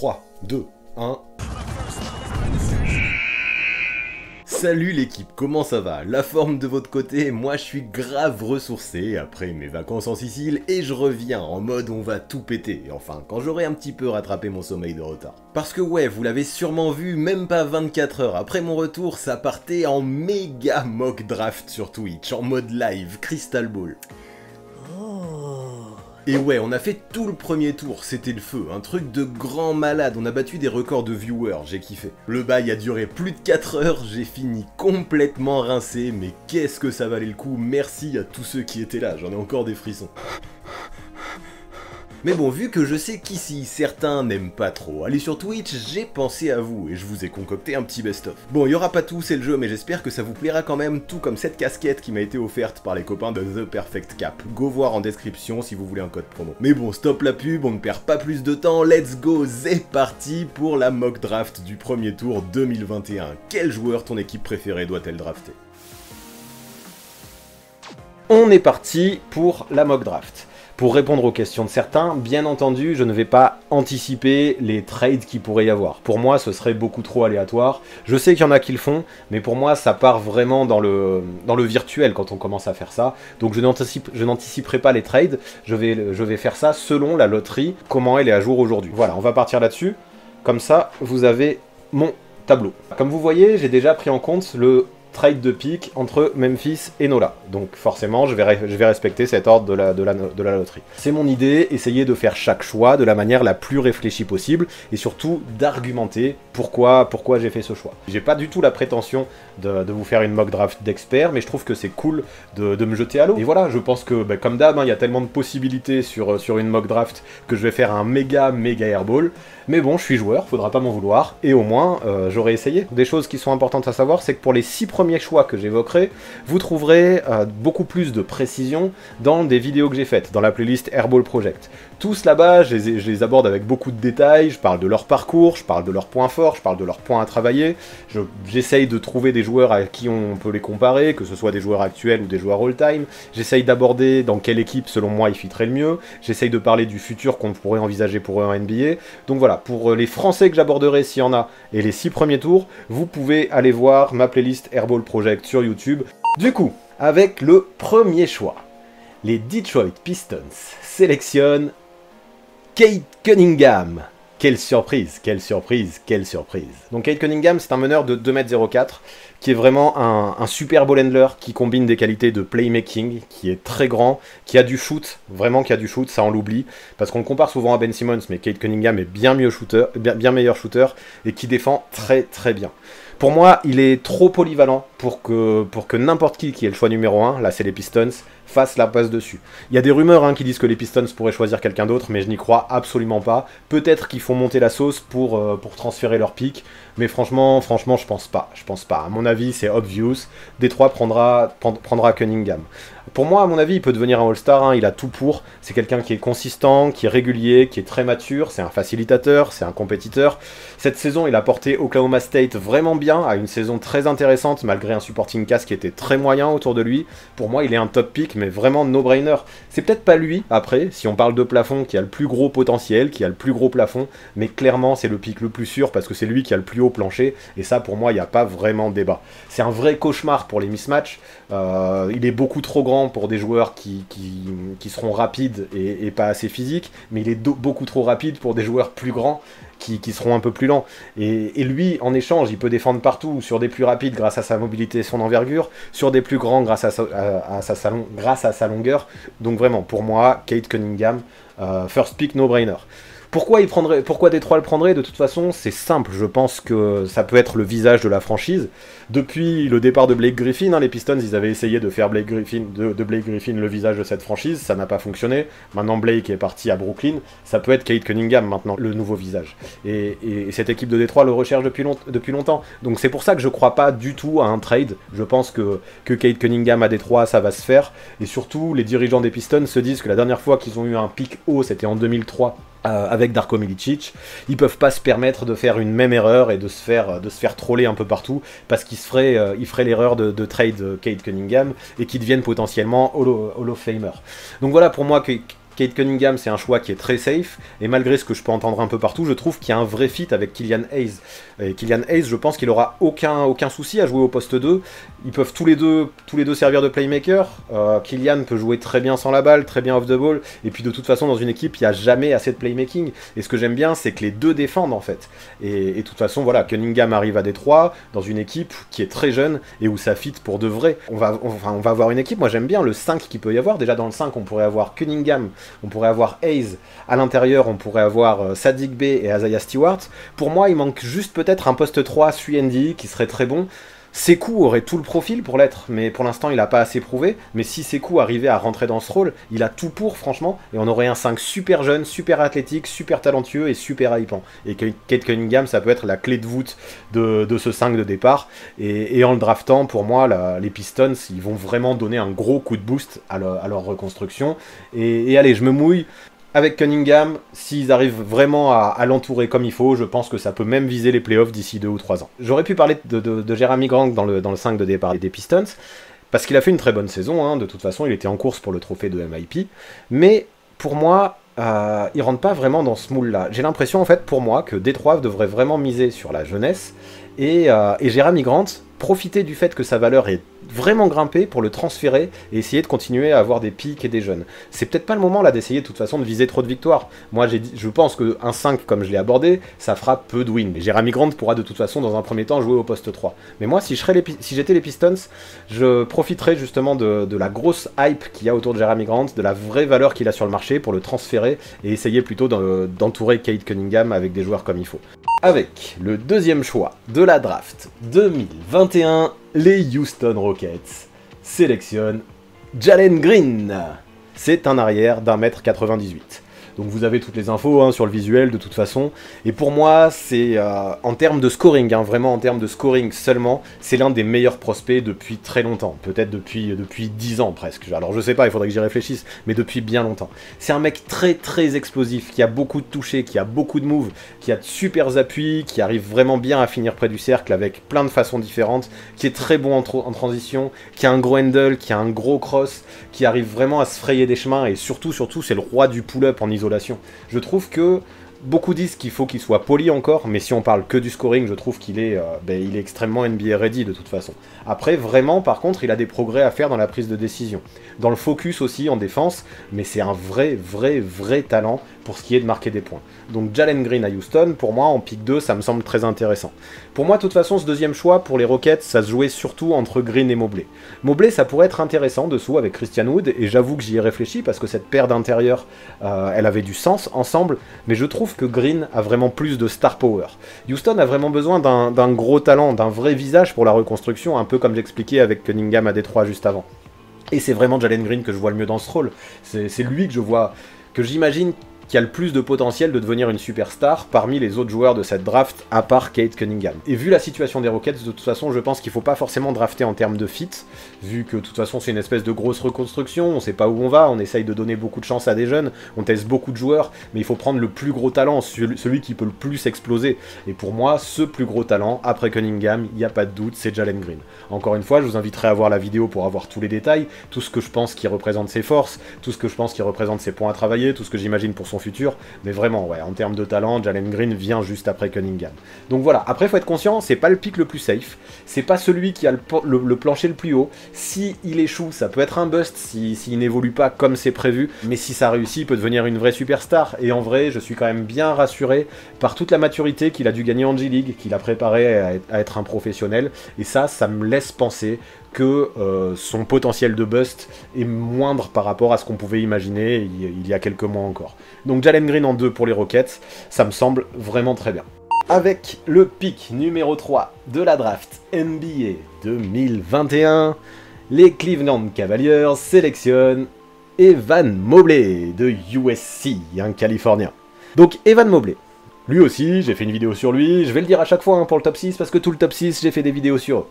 3, 2, 1... Salut l'équipe, comment ça va? La forme de votre côté? Moi je suis grave ressourcé après mes vacances en Sicile et je reviens en mode on va tout péter, enfin quand j'aurai un petit peu rattrapé mon sommeil de retard. Parce que ouais, vous l'avez sûrement vu, même pas 24 heures après mon retour, ça partait en méga mock draft sur Twitch, en mode live, Crystal Ball. Et ouais, on a fait tout le premier tour, c'était le feu, un truc de grand malade, on a battu des records de viewers, j'ai kiffé. Le bail a duré plus de 4 heures, j'ai fini complètement rincé, mais qu'est-ce que ça valait le coup, merci à tous ceux qui étaient là, j'en ai encore des frissons. Mais bon, vu que je sais qu'ici, certains n'aiment pas trop aller sur Twitch, j'ai pensé à vous et je vous ai concocté un petit best-of. Bon, il y aura pas tout, c'est le jeu, mais j'espère que ça vous plaira quand même, tout comme cette casquette qui m'a été offerte par les copains de The Perfect Cap. Go voir en description si vous voulez un code promo. Mais bon, stop la pub, on ne perd pas plus de temps, let's go, c'est parti pour la mock draft du premier tour 2021. Quel joueur ton équipe préférée doit-elle drafter? On est parti pour la mock draft. Pour répondre aux questions de certains, bien entendu, je ne vais pas anticiper les trades qu'il pourrait y avoir. Pour moi, ce serait beaucoup trop aléatoire. Je sais qu'il y en a qui le font, mais pour moi, ça part vraiment dans le virtuel quand on commence à faire ça. Donc je n'anticiperai pas les trades, je vais faire ça selon la loterie, comment elle est à jour aujourd'hui. Voilà, on va partir là-dessus. Comme ça, vous avez mon tableau. Comme vous voyez, j'ai déjà pris en compte le trade de pick entre Memphis et Nola. Donc forcément, je vais respecter cet ordre de la loterie. C'est mon idée, essayer de faire chaque choix de la manière la plus réfléchie possible et surtout d'argumenter pourquoi j'ai fait ce choix. J'ai pas du tout la prétention de vous faire une mock draft d'expert, mais je trouve que c'est cool de me jeter à l'eau. Et voilà, je pense que comme d'hab, il y a tellement de possibilités sur une mock draft que je vais faire un méga airball. Mais bon, je suis joueur, faudra pas m'en vouloir, et au moins, j'aurai essayé. Des choses qui sont importantes à savoir, c'est que pour les 6 premiers choix que j'évoquerai, vous trouverez beaucoup plus de précision dans des vidéos que j'ai faites, dans la playlist Airball Project. Tous là-bas, je les aborde avec beaucoup de détails, je parle de leur parcours, je parle de leurs points forts, je parle de leurs points à travailler, j'essaye de trouver des joueurs à qui on peut les comparer, que ce soit des joueurs actuels ou des joueurs all-time, j'essaye d'aborder dans quelle équipe, selon moi, ils fitteraient le mieux, j'essaye de parler du futur qu'on pourrait envisager pour eux en NBA, donc voilà, pour les Français que j'aborderai s'il y en a, et les 6 premiers tours, vous pouvez aller voir ma playlist Airball Project sur YouTube. Du coup, avec le premier choix, les Detroit Pistons sélectionnent Cade Cunningham. Quelle surprise, quelle surprise, quelle surprise. Donc Cade Cunningham, c'est un meneur de 2,04 m qui est vraiment un super ball handler qui combine des qualités de playmaking, qui est très grand, qui a du shoot, vraiment qui a du shoot, ça on l'oublie, parce qu'on le compare souvent à Ben Simmons, mais Cade Cunningham est bien meilleur shooter et qui défend très bien. Pour moi, il est trop polyvalent pour que n'importe qui ait le choix numéro 1, là c'est les Pistons, fasse la passe dessus. Il y a des rumeurs qui disent que les Pistons pourraient choisir quelqu'un d'autre, mais je n'y crois absolument pas. Peut-être qu'ils font monter la sauce pour transférer leur pick, mais franchement, je pense pas. À mon avis, c'est obvious. Détroit prendra Cunningham. Pour moi, à mon avis, il peut devenir un All-Star, il a tout pour. C'est quelqu'un qui est consistant, qui est régulier, qui est très mature, c'est un facilitateur, c'est un compétiteur. Cette saison, il a porté Oklahoma State vraiment bien, à une saison très intéressante, malgré un supporting cast qui était très moyen autour de lui. Pour moi, il est un top pick, mais vraiment no-brainer. C'est peut-être pas lui, après, si on parle de plafond, qui a le plus gros potentiel, qui a le plus gros plafond, mais clairement, c'est le pick le plus sûr, parce que c'est lui qui a le plus haut plancher, et ça, pour moi, il n'y a pas vraiment de débat. C'est un vrai cauchemar pour les mismatchs. Il est beaucoup trop grand pour des joueurs qui seront rapides et pas assez physiques, mais il est beaucoup trop rapide pour des joueurs plus grands qui seront un peu plus lents. Et lui, en échange, il peut défendre partout, sur des plus rapides grâce à sa mobilité et son envergure, sur des plus grands grâce à sa longueur. Donc vraiment, pour moi, Cade Cunningham, first pick no-brainer. Pourquoi Détroit le prendrait? De toute façon, c'est simple, je pense que ça peut être le visage de la franchise. Depuis le départ de Blake Griffin, les Pistons, ils avaient essayé de faire Blake Griffin le visage de cette franchise, ça n'a pas fonctionné. Maintenant Blake est parti à Brooklyn, ça peut être Cade Cunningham maintenant, le nouveau visage. Et cette équipe de Détroit le recherche depuis longtemps. Donc c'est pour ça que je crois pas du tout à un trade. Je pense que Cade Cunningham à Détroit, ça va se faire. Et surtout, les dirigeants des Pistons se disent que la dernière fois qu'ils ont eu un pic haut, c'était en 2003. Avec Darko Milicic, ils peuvent pas se permettre de faire une même erreur et de se faire troller un peu partout, parce qu'ils feraient l'erreur de trade Cade Cunningham et qu'ils deviennent potentiellement Hall of Famer. Donc voilà, pour moi, Kate Cunningham, c'est un choix qui est très safe, et malgré ce que je peux entendre un peu partout, je trouve qu'il y a un vrai fit avec Killian Hayes. Et Killian Hayes, je pense qu'il aura aucun souci à jouer au poste 2. Ils peuvent tous les deux servir de playmaker. Killian peut jouer très bien sans la balle, très bien off the ball, et puis de toute façon, dans une équipe, il n'y a jamais assez de playmaking. Et ce que j'aime bien, c'est que les deux défendent, en fait. Et de toute façon, voilà, Cunningham arrive à Détroit, dans une équipe qui est très jeune, et où ça fit pour de vrai. On va avoir une équipe, moi j'aime bien le 5 qu'il peut y avoir. Déjà dans le 5, on pourrait avoir Cunningham, on pourrait avoir Hayes, à l'intérieur on pourrait avoir Saddiq Bey et Isaiah Stewart. Pour moi il manque juste peut-être un poste 3 3&D qui serait très bon. Sekou aurait tout le profil pour l'être, mais pour l'instant il n'a pas assez prouvé. Mais si Sekou arrivait à rentrer dans ce rôle, il a tout pour franchement, et on aurait un 5 super jeune, super athlétique, super talentueux et super hypant. Et Kate Cunningham, ça peut être la clé de voûte de ce 5 de départ. Et en le draftant, pour moi, les Pistons, ils vont vraiment donner un gros coup de boost à leur reconstruction. Et allez, je me mouille. Avec Cunningham, s'ils arrivent vraiment à l'entourer comme il faut, je pense que ça peut même viser les playoffs d'ici 2 ou 3 ans. J'aurais pu parler de Jerami Grant dans le 5 de départ des Pistons, parce qu'il a fait une très bonne saison, hein. De toute façon il était en course pour le trophée de MIP, mais pour moi, il rentre pas vraiment dans ce moule-là. J'ai l'impression en fait pour moi que Détroit devrait vraiment miser sur la jeunesse, et Jerami Grant profiter du fait que sa valeur est vraiment grimpée pour le transférer et essayer de continuer à avoir des pics et des jeunes. C'est peut-être pas le moment là d'essayer de toute façon de viser trop de victoires. Moi je pense qu'un 5 comme je l'ai abordé, ça fera peu de wins. Mais Jerami Grant pourra de toute façon dans un premier temps jouer au poste 3. Mais moi si j'étais les Pistons, je profiterais justement de la grosse hype qu'il y a autour de Jerami Grant, de la vraie valeur qu'il a sur le marché pour le transférer et essayer plutôt d'entourer Kate Cunningham avec des joueurs comme il faut. Avec le deuxième choix de la draft 2021, les Houston Rockets sélectionnent Jalen Green. C'est un arrière d'1m98. Donc vous avez toutes les infos hein, sur le visuel de toute façon. Et pour moi, c'est en termes de scoring, hein, vraiment en termes de scoring seulement, c'est l'un des meilleurs prospects depuis très longtemps. Peut-être depuis 10 ans presque. Alors je sais pas, il faudrait que j'y réfléchisse, mais depuis bien longtemps. C'est un mec très très explosif, qui a beaucoup de touchés, qui a beaucoup de moves, qui a de super appuis, qui arrive vraiment bien à finir près du cercle avec plein de façons différentes, qui est très bon en transition, qui a un gros handle, qui a un gros cross, qui arrive vraiment à se frayer des chemins, et surtout c'est le roi du pull-up en isolation. Je trouve que beaucoup disent qu'il faut qu'il soit poli encore, mais si on parle que du scoring, je trouve qu'il est, il est extrêmement NBA ready de toute façon. Après, vraiment, par contre, il a des progrès à faire dans la prise de décision. Dans le focus aussi, en défense, mais c'est un vrai talent pour ce qui est de marquer des points. Donc Jalen Green à Houston, pour moi, en pick 2, ça me semble très intéressant. Pour moi, de toute façon, ce deuxième choix, pour les Rockets, ça se jouait surtout entre Green et Mobley. Mobley, ça pourrait être intéressant dessous avec Christian Wood, et j'avoue que j'y ai réfléchi, parce que cette paire d'intérieur, elle avait du sens ensemble, mais je trouve que Green a vraiment plus de star power. Houston a vraiment besoin d'un gros talent, d'un vrai visage pour la reconstruction, un peu comme j'expliquais avec Cunningham à Détroit juste avant. Et c'est vraiment Jalen Green que je vois le mieux dans ce rôle. C'est lui que je vois, que j'imagine qui a le plus de potentiel de devenir une superstar parmi les autres joueurs de cette draft, à part Kate Cunningham. Et vu la situation des Rockets, de toute façon, je pense qu'il faut pas forcément drafter en termes de fit, vu que de toute façon c'est une espèce de grosse reconstruction, on sait pas où on va, on essaye de donner beaucoup de chance à des jeunes, on teste beaucoup de joueurs, mais il faut prendre le plus gros talent, celui qui peut le plus exploser. Et pour moi, ce plus gros talent, après Cunningham, il n'y a pas de doute, c'est Jalen Green. Encore une fois, je vous inviterai à voir la vidéo pour avoir tous les détails, tout ce que je pense qui représente ses forces, tout ce que je pense qui représente ses points à travailler, tout ce que j'imagine pour son futur, mais vraiment, ouais, en termes de talent, Jalen Green vient juste après Cunningham. Donc voilà, après faut être conscient, c'est pas le pick le plus safe, c'est pas celui qui a le plancher le plus haut. Si il échoue, ça peut être un bust, s'il n'évolue pas comme c'est prévu, mais si ça réussit, il peut devenir une vraie superstar. Et en vrai, je suis quand même bien rassuré par toute la maturité qu'il a dû gagner en G-League, qu'il a préparé à être un professionnel, et ça me laisse penser que son potentiel de bust est moindre par rapport à ce qu'on pouvait imaginer il y a quelques mois encore. Donc Jalen Green en 2 pour les Rockets, ça me semble vraiment très bien. Avec le pick numéro 3 de la draft NBA 2021, les Cleveland Cavaliers sélectionnent Evan Mobley de USC, un Californien. Donc Evan Mobley, lui aussi, j'ai fait une vidéo sur lui, je vais le dire à chaque fois hein, pour le top 6, parce que tout le top 6, j'ai fait des vidéos sur eux.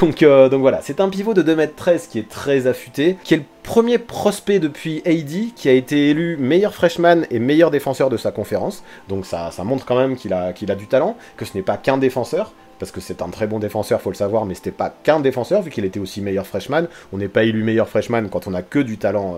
Donc voilà, c'est un pivot de 2m13 qui est très affûté, qui est le premier prospect depuis AD, qui a été élu meilleur freshman et meilleur défenseur de sa conférence, donc ça montre quand même qu'il a du talent, que ce n'est pas qu'un défenseur, parce que c'est un très bon défenseur, faut le savoir, mais c'était pas qu'un défenseur, vu qu'il était aussi meilleur freshman. On n'est pas élu meilleur freshman quand on a que du talent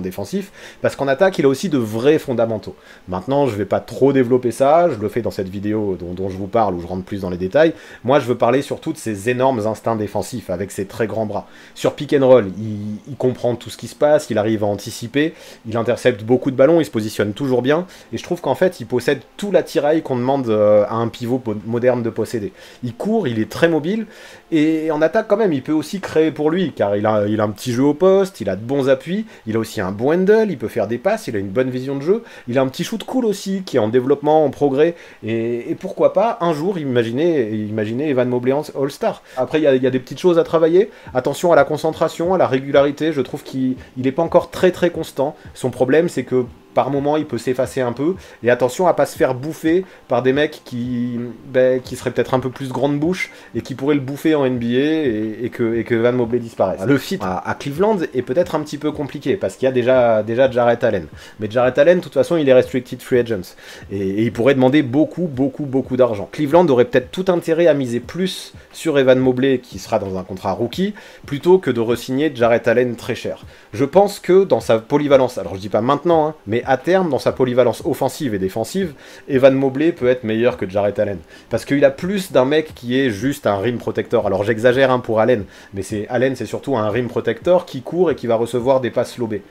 défensif, parce qu'en attaque, il a aussi de vrais fondamentaux. Maintenant, je vais pas trop développer ça, je le fais dans cette vidéo dont je vous parle, où je rentre plus dans les détails. Moi, je veux parler surtout de ses énormes instincts défensifs, avec ses très grands bras. Sur pick and roll, il comprend tout ce qui se passe, il arrive à anticiper, il intercepte beaucoup de ballons, il se positionne toujours bien, et je trouve qu'en fait, il possède tout l'attirail qu'on demande à un pivot moderne de posséder. Il court, il est très mobile, et en attaque quand même, il peut aussi créer pour lui, car il a un petit jeu au poste, il a de bons appuis, il a aussi un bon handle, il peut faire des passes, il a une bonne vision de jeu, il a un petit shoot cool aussi, qui est en développement, en progrès, et pourquoi pas, un jour, imaginer Evan Mobley All-Star. Après, il y a des petites choses à travailler, attention à la concentration, à la régularité, je trouve qu'il n'est pas encore très très constant. Son problème, c'est que par moment, il peut s'effacer un peu, et attention à pas se faire bouffer par des mecs qui seraient peut-être un peu plus grande bouche, et qui pourraient le bouffer en NBA, et que Evan Mobley disparaisse. Le fit à Cleveland est peut-être un petit peu compliqué, parce qu'il y a déjà Jarrett Allen. Mais Jarrett Allen, de toute façon, il est restricted free agent, et il pourrait demander beaucoup d'argent. Cleveland aurait peut-être tout intérêt à miser plus sur Evan Mobley, qui sera dans un contrat rookie, plutôt que de re-signer Jarrett Allen très cher. Je pense que dans sa polyvalence, alors je dis pas maintenant, hein, mais à terme, dans sa polyvalence offensive et défensive, Evan Mobley peut être meilleur que Jarrett Allen. Parce qu'il a plus d'un mec qui est juste un rim protector. Alors j'exagère hein, pour Allen, mais Allen c'est surtout un rim protector qui court et qui va recevoir des passes lobées.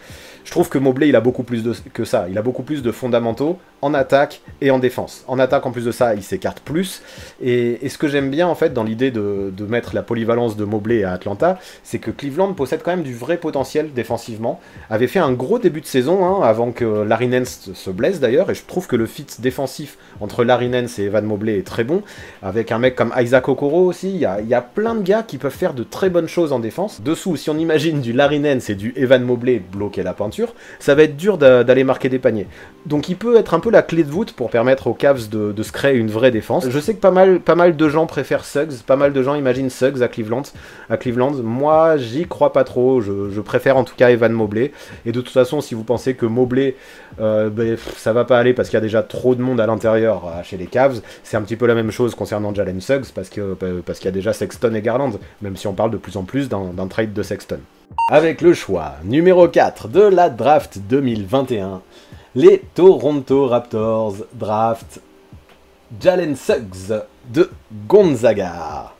Je trouve que Mobley, il a beaucoup plus que ça. Il a beaucoup plus de fondamentaux en attaque et en défense. En attaque, en plus de ça, il s'écarte plus. Et ce que j'aime bien, en fait, dans l'idée de mettre la polyvalence de Mobley à Atlanta, c'est que Cleveland possède quand même du vrai potentiel défensivement. Avait fait un gros début de saison, hein, avant que Larry Nance se blesse d'ailleurs, et je trouve que le fit défensif entre Larry Nance et Evan Mobley est très bon. Avec un mec comme Isaac Okoro aussi, il y a plein de gars qui peuvent faire de très bonnes choses en défense. Dessous, si on imagine du Larry Nance et du Evan Mobley bloquer la peinture, ça va être dur d'aller marquer des paniers. Donc il peut être un peu la clé de voûte pour permettre aux Cavs de se créer une vraie défense. Je sais que pas mal de gens préfèrent Suggs, pas mal de gens imaginent Suggs à Cleveland. Moi, j'y crois pas trop, je préfère en tout cas Evan Mobley. Et de toute façon, si vous pensez que Mobley, ça va pas aller parce qu'il y a déjà trop de monde à l'intérieur chez les Cavs, c'est un petit peu la même chose concernant Jalen Suggs parce qu'il y a déjà Sexton et Garland, même si on parle de plus en plus d'un trade de Sexton. Avec le choix numéro 4 de la draft 2021, les Toronto Raptors draftent Jalen Suggs de Gonzaga.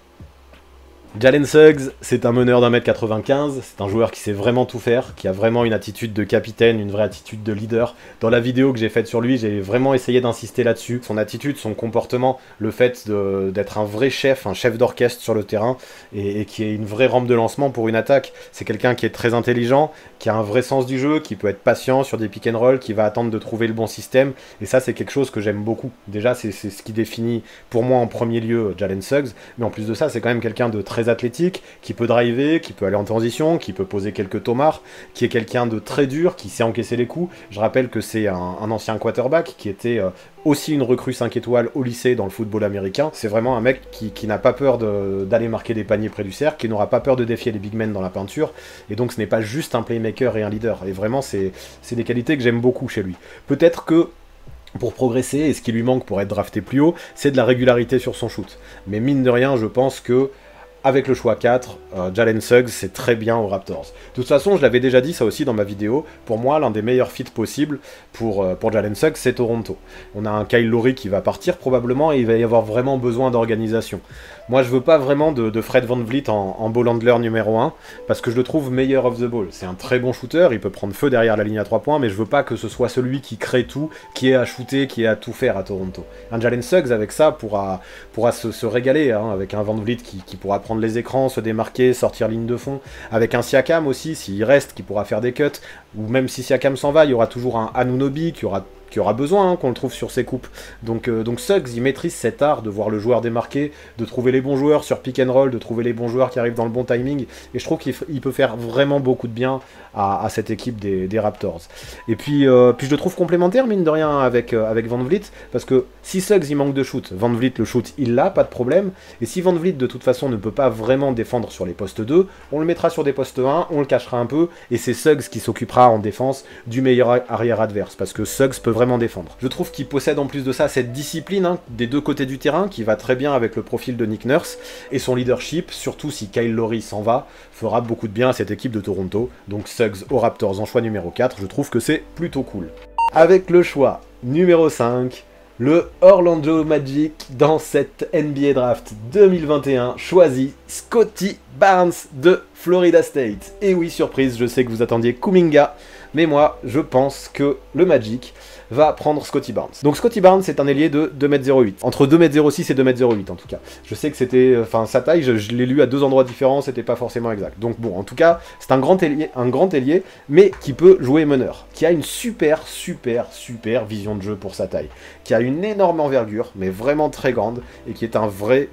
Jalen Suggs, c'est un meneur d'1m95, c'est un joueur qui sait vraiment tout faire, qui a vraiment une attitude de capitaine, une vraie attitude de leader. Dans la vidéo que j'ai faite sur lui, j'ai vraiment essayé d'insister là-dessus. Son attitude, son comportement, le fait d'être un vrai chef, un chef d'orchestre sur le terrain, et qui est une vraie rampe de lancement pour une attaque. C'est quelqu'un qui est très intelligent, qui a un vrai sens du jeu, qui peut être patient sur des pick and roll, qui va attendre de trouver le bon système, et ça c'est quelque chose que j'aime beaucoup. Déjà c'est ce qui définit pour moi en premier lieu Jalen Suggs, mais en plus de ça c'est quand même quelqu'un de très athlétique, qui peut driver, qui peut aller en transition, qui peut poser quelques tomards, qui est quelqu'un de très dur, qui sait encaisser les coups. Je rappelle que c'est un ancien quarterback qui était aussi une recrue 5 étoiles au lycée dans le football américain. C'est vraiment un mec qui n'a pas peur d'aller marquer des paniers près du cercle, qui n'aura pas peur de défier les big men dans la peinture, et donc ce n'est pas juste un playmaker et un leader. Et vraiment c'est des qualités que j'aime beaucoup chez lui. Peut-être que pour progresser, et ce qui lui manque pour être drafté plus haut, c'est de la régularité sur son shoot. Mais mine de rien, je pense que avec le choix 4, Jalen Suggs, c'est très bien aux Raptors. De toute façon, je l'avais déjà dit ça aussi dans ma vidéo, pour moi, l'un des meilleurs fits possibles pour Jalen Suggs, c'est Toronto. On a un Kyle Lowry qui va partir probablement, et il va y avoir vraiment besoin d'organisation. Moi, je veux pas vraiment de Fred VanVleet en ball handler numéro 1, parce que je le trouve meilleur off the ball. C'est un très bon shooter, il peut prendre feu derrière la ligne à 3 points, mais je veux pas que ce soit celui qui crée tout, qui est à shooter, qui est à tout faire à Toronto. Un Jalen Suggs, avec ça, pourra se régaler, hein, avec un VanVleet qui pourra prendre les écrans, se démarquer, sortir ligne de fond, avec un Siakam aussi, s'il reste, qui pourra faire des cuts, ou même si Siakam s'en va, il y aura toujours un Anunoby qui aura besoin qu'on le trouve sur ses coupes. Donc Suggs, il maîtrise cet art de voir le joueur démarquer, de trouver les bons joueurs sur pick and roll, de trouver les bons joueurs qui arrivent dans le bon timing, et je trouve qu'il peut faire vraiment beaucoup de bien à cette équipe des Raptors. Et puis je le trouve complémentaire, mine de rien, avec VanVleet, parce que si Suggs il manque de shoot, VanVleet le shoot, il l'a, pas de problème, et si VanVleet de toute façon ne peut pas vraiment défendre sur les postes 2, on le mettra sur des postes 1, on le cachera un peu, et c'est Suggs qui s'occupera en défense du meilleur arrière adverse, parce que Suggs peut vraiment défendre. Je trouve qu'il possède en plus de ça cette discipline hein, des deux côtés du terrain qui va très bien avec le profil de Nick Nurse, et son leadership, surtout si Kyle Lowry s'en va, fera beaucoup de bien à cette équipe de Toronto. Donc Suggs aux Raptors en choix numéro 4, je trouve que c'est plutôt cool. Avec le choix numéro 5, le Orlando Magic dans cette NBA Draft 2021 choisit Scottie Barnes de Florida State. Et oui, surprise, je sais que vous attendiez Kuminga, mais moi, je pense que le Magic va prendre Scottie Barnes. Donc Scottie Barnes c'est un ailier de 2m08, entre 2m06 et 2m08 en tout cas. Je sais que c'était, enfin sa taille, je l'ai lu à deux endroits différents, c'était pas forcément exact. Donc bon, en tout cas, c'est un grand ailier, mais qui peut jouer meneur, qui a une super vision de jeu pour sa taille, qui a une énorme envergure, mais vraiment très grande, et qui est un vrai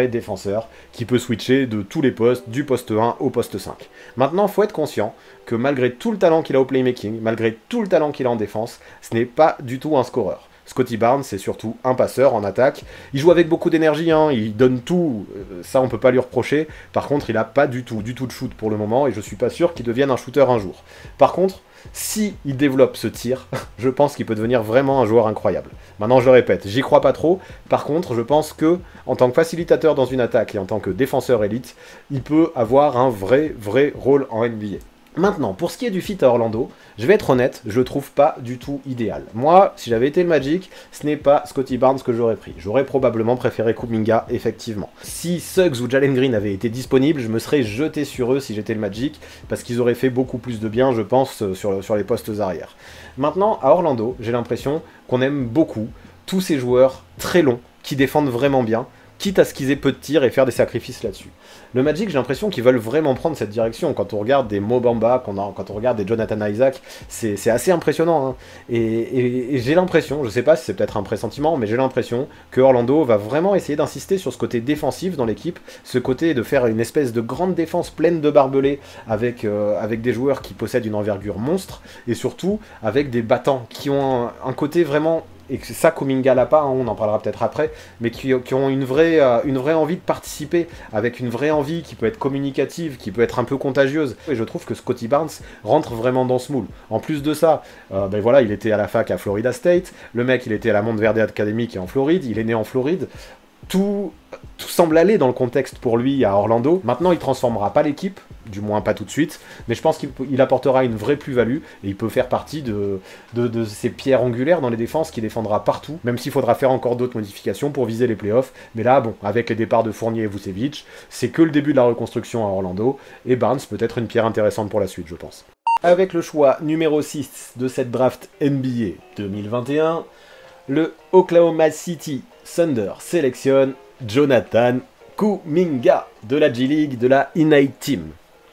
défenseur, qui peut switcher de tous les postes, du poste 1 au poste 5. Maintenant, faut être conscient que malgré tout le talent qu'il a au playmaking, malgré tout le talent qu'il a en défense, ce n'est pas du tout un scoreur. Scottie Barnes, c'est surtout un passeur en attaque. Il joue avec beaucoup d'énergie, hein, il donne tout, ça on peut pas lui reprocher. Par contre, il n'a pas du tout de shoot pour le moment, et je suis pas sûr qu'il devienne un shooter un jour. Par contre, si il développe ce tir, je pense qu'il peut devenir vraiment un joueur incroyable. Maintenant, je le répète, j'y crois pas trop. Par contre, je pense que, en tant que facilitateur dans une attaque et en tant que défenseur élite, il peut avoir un vrai rôle en NBA. Maintenant, pour ce qui est du fit à Orlando, je vais être honnête, je le trouve pas du tout idéal. Moi, si j'avais été le Magic, ce n'est pas Scottie Barnes que j'aurais pris. J'aurais probablement préféré Kuminga, effectivement. Si Suggs ou Jalen Green avaient été disponibles, je me serais jeté sur eux si j'étais le Magic, parce qu'ils auraient fait beaucoup plus de bien, je pense, sur les postes arrière. Maintenant, à Orlando, j'ai l'impression qu'on aime beaucoup tous ces joueurs très longs, qui défendent vraiment bien, quitte à ce qu'ils aient peu de tirs et faire des sacrifices là-dessus. Le Magic, j'ai l'impression qu'ils veulent vraiment prendre cette direction. Quand on regarde des Mo Bamba, quand on regarde des Jonathan Isaac, c'est assez impressionnant. Hein. Et j'ai l'impression, je sais pas si c'est peut-être un pressentiment, mais j'ai l'impression que Orlando va vraiment essayer d'insister sur ce côté défensif dans l'équipe, ce côté de faire une espèce de grande défense pleine de barbelés avec des joueurs qui possèdent une envergure monstre, et surtout avec des battants qui ont un côté vraiment... et que ça, Kuminga l'a pas, hein, on en parlera peut-être après, mais qui ont une vraie envie de participer, avec une vraie envie qui peut être communicative, qui peut être un peu contagieuse. Et je trouve que Scottie Barnes rentre vraiment dans ce moule. En plus de ça, ben voilà, il était à la fac à Florida State, le mec il était à la Monteverde Academy qui est en Floride, il est né en Floride, tout semble aller dans le contexte pour lui à Orlando. Maintenant, il transformera pas l'équipe, du moins pas tout de suite, mais je pense qu'il apportera une vraie plus-value, et il peut faire partie de ces pierres angulaires dans les défenses qui défendra partout, même s'il faudra faire encore d'autres modifications pour viser les playoffs. Mais là, bon, avec les départs de Fournier et Vucevic, c'est que le début de la reconstruction à Orlando, et Barnes peut être une pierre intéressante pour la suite, je pense. Avec le choix numéro 6 de cette draft NBA 2021, le Oklahoma City Thunder sélectionne Jonathan Kuminga de la G-League de la Ignite Team.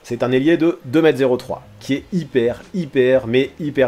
C'est un ailier de 2m03 qui est hyper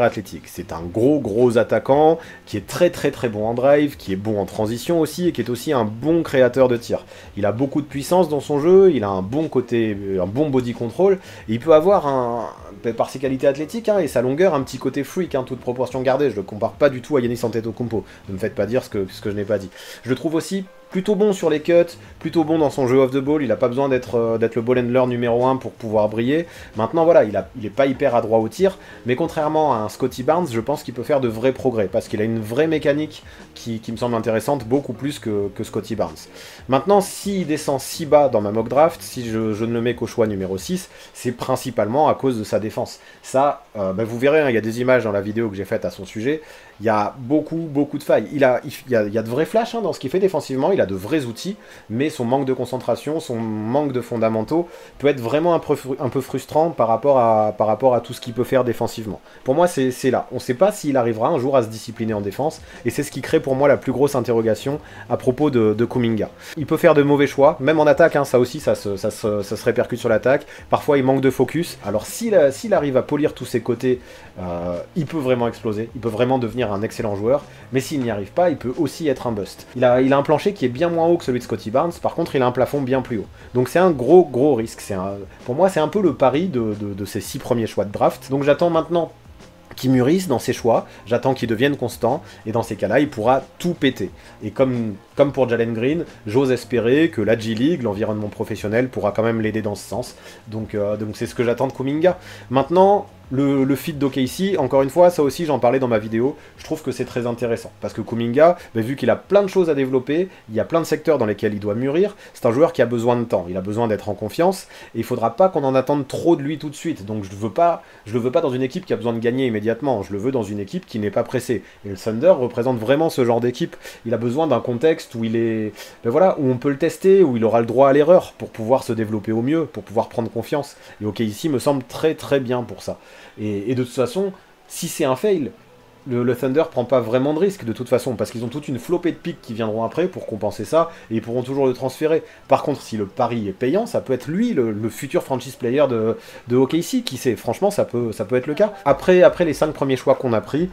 athlétique. C'est un gros attaquant qui est très bon en drive, qui est bon en transition aussi, et qui est aussi un bon créateur de tir. Il a beaucoup de puissance dans son jeu, il a un bon côté, un bon body control, et il peut avoir par ses qualités athlétiques et sa longueur, un petit côté freak, toute proportion gardée. Je le compare pas du tout à Giannis Antetokounmpo. Ne me faites pas dire ce que je n'ai pas dit. Je le trouve aussi plutôt bon sur les cuts, plutôt bon dans son jeu off the ball, il n'a pas besoin d'être le ball handler numéro 1 pour pouvoir briller. Maintenant voilà, il est pas hyper adroit au tir, mais contrairement à un Scottie Barnes, je pense qu'il peut faire de vrais progrès, parce qu'il a une vraie mécanique qui me semble intéressante, beaucoup plus que Scottie Barnes. Maintenant, s'il descend si bas dans ma mock draft, si je ne le mets qu'au choix numéro 6, c'est principalement à cause de sa défense. Ça, vous verrez, il y a des images dans la vidéo que j'ai faite à son sujet, il y a beaucoup de failles. Il y a de vrais flashs dans ce qu'il fait défensivement, il a de vrais outils, mais son manque de concentration, son manque de fondamentaux peut être vraiment un peu frustrant par rapport à tout ce qu'il peut faire défensivement. Pour moi, c'est là. On ne sait pas s'il arrivera un jour à se discipliner en défense, et c'est ce qui crée pour moi la plus grosse interrogation à propos de Kuminga. Il peut faire de mauvais choix, même en attaque, ça aussi, ça se répercute sur l'attaque. Parfois, il manque de focus. Alors, s'il arrive à polir tous ses côtés, il peut vraiment exploser, il peut vraiment devenir un excellent joueur, mais s'il n'y arrive pas, il peut aussi être un bust. Il a un plancher qui est bien moins haut que celui de Scottie Barnes, par contre il a un plafond bien plus haut. Donc c'est un gros risque. Pour moi c'est un peu le pari de ces 6 premiers choix de draft. Donc j'attends maintenant qu'il mûrisse dans ses choix, j'attends qu'il devienne constant, et dans ces cas-là il pourra tout péter. Et comme pour Jalen Green, j'ose espérer que la G-League, l'environnement professionnel, pourra quand même l'aider dans ce sens. Donc c'est ce que j'attends de Kuminga. Maintenant, Le fit d'OKC, encore une fois, ça aussi j'en parlais dans ma vidéo, je trouve que c'est très intéressant. Parce que Kuminga, vu qu'il a plein de choses à développer, il y a plein de secteurs dans lesquels il doit mûrir, c'est un joueur qui a besoin de temps, il a besoin d'être en confiance, et il faudra pas qu'on en attende trop de lui tout de suite. Donc je le veux pas dans une équipe qui a besoin de gagner immédiatement, je le veux dans une équipe qui n'est pas pressée. Et le Thunder représente vraiment ce genre d'équipe. Il a besoin d'un contexte où il est, voilà, où on peut le tester, où il aura le droit à l'erreur pour pouvoir se développer au mieux, pour pouvoir prendre confiance. Et OKC me semble très très bien pour ça. Et de toute façon, si c'est un fail, le Thunder prend pas vraiment de risque de toute façon, parce qu'ils ont toute une flopée de pics qui viendront après pour compenser ça, et ils pourront toujours le transférer. Par contre, si le pari est payant, ça peut être lui, le futur franchise player de OKC, qui sait, franchement, ça peut être le cas. Après les 5 premiers choix qu'on a pris,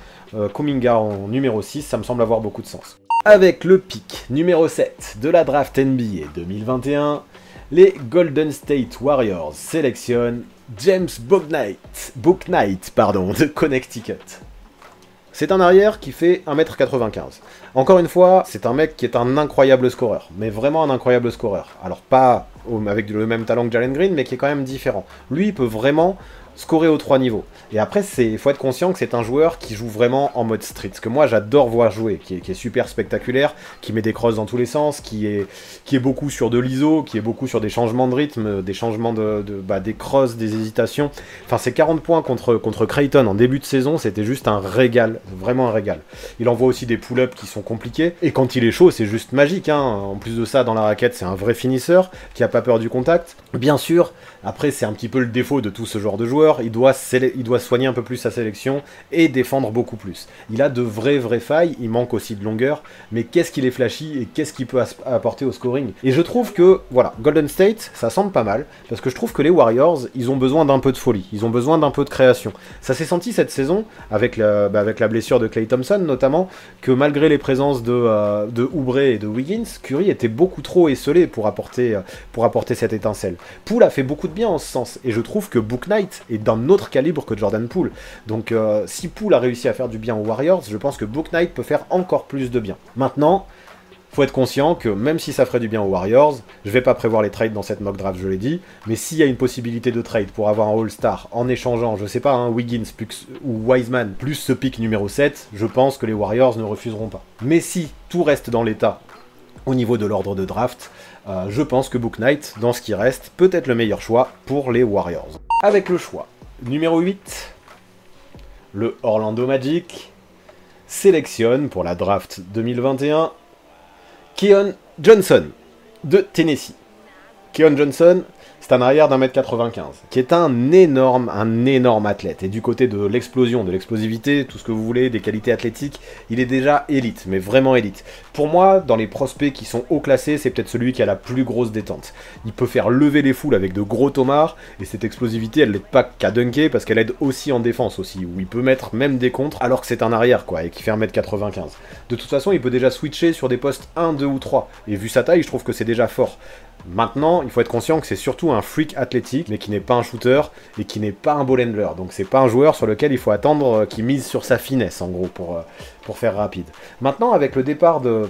Kuminga en numéro 6, ça me semble avoir beaucoup de sens. Avec le pick numéro 7 de la draft NBA 2021, les Golden State Warriors sélectionnent James Bouknight de Connecticut. C'est un arrière qui fait 1m95. Encore une fois, c'est un mec qui est un incroyable scoreur, mais vraiment un incroyable scoreur. Alors pas avec le même talent que Jalen Green, mais qui est quand même différent. Lui, il peut vraiment scorer aux 3 niveaux. Et après, il faut être conscient que c'est un joueur qui joue vraiment en mode street, ce que moi j'adore voir jouer, qui est super spectaculaire, qui met des crosses dans tous les sens, qui est beaucoup sur de l'ISO, qui est beaucoup sur des changements de rythme, des changements des crosses, des hésitations. Enfin, ces 40 points contre Creighton en début de saison, c'était juste un régal, vraiment un régal. Il envoie aussi des pull-ups qui sont compliqués, et quand il est chaud, c'est juste magique, hein. En plus de ça, dans la raquette, c'est un vrai finisseur, qui a pas peur du contact. Bien sûr, après, c'est un petit peu le défaut de tout ce genre de joueur, il doit soigner un peu plus sa sélection et défendre beaucoup plus. Il a de vraies failles, il manque aussi de longueur, mais qu'est-ce qu'il est flashy et qu'est-ce qu'il peut apporter au scoring. Et je trouve que, voilà, Golden State, ça semble pas mal, parce que je trouve que les Warriors, ils ont besoin d'un peu de folie, ils ont besoin d'un peu de création. Ça s'est senti cette saison, avec la blessure de Klay Thompson notamment, que malgré les présences de Oubre et de Wiggins, Curry était beaucoup trop esselé pour apporter cette étincelle. Poole a fait beaucoup de bien en ce sens, et je trouve que Bouknight est d'un autre calibre que Jordan Poole. Donc si Poole a réussi à faire du bien aux Warriors, je pense que Bouknight peut faire encore plus de bien. Maintenant, faut être conscient que même si ça ferait du bien aux Warriors, je vais pas prévoir les trades dans cette mock draft, je l'ai dit, mais s'il y a une possibilité de trade pour avoir un All-Star en échangeant, je sais pas, Wiggins ou Wiseman plus ce pick numéro 7, je pense que les Warriors ne refuseront pas. Mais si tout reste dans l'état au niveau de l'ordre de draft, je pense que Bouknight, dans ce qui reste, peut être le meilleur choix pour les Warriors. Avec le choix numéro 8, le Orlando Magic sélectionne pour la draft 2021 Keon Johnson de Tennessee. Keon Johnson, c'est un arrière d'1m95, qui est un énorme athlète. Et du côté de l'explosion, de l'explosivité, tout ce que vous voulez, des qualités athlétiques, il est déjà élite, mais vraiment élite. Pour moi, dans les prospects qui sont haut classés, c'est peut-être celui qui a la plus grosse détente. Il peut faire lever les foules avec de gros tomards, et cette explosivité, elle n'aide pas qu'à dunker, parce qu'elle aide aussi en défense aussi, où il peut mettre même des contres, alors que c'est un arrière, quoi, et qui fait 1m95. De toute façon, il peut déjà switcher sur des postes 1, 2 ou 3, et vu sa taille, je trouve que c'est déjà fort. Maintenant, il faut être conscient que c'est surtout un freak athlétique, mais qui n'est pas un shooter et qui n'est pas un ball handler. Donc c'est pas un joueur sur lequel il faut attendre qu'il mise sur sa finesse, en gros, pour faire rapide. Maintenant, avec le départ de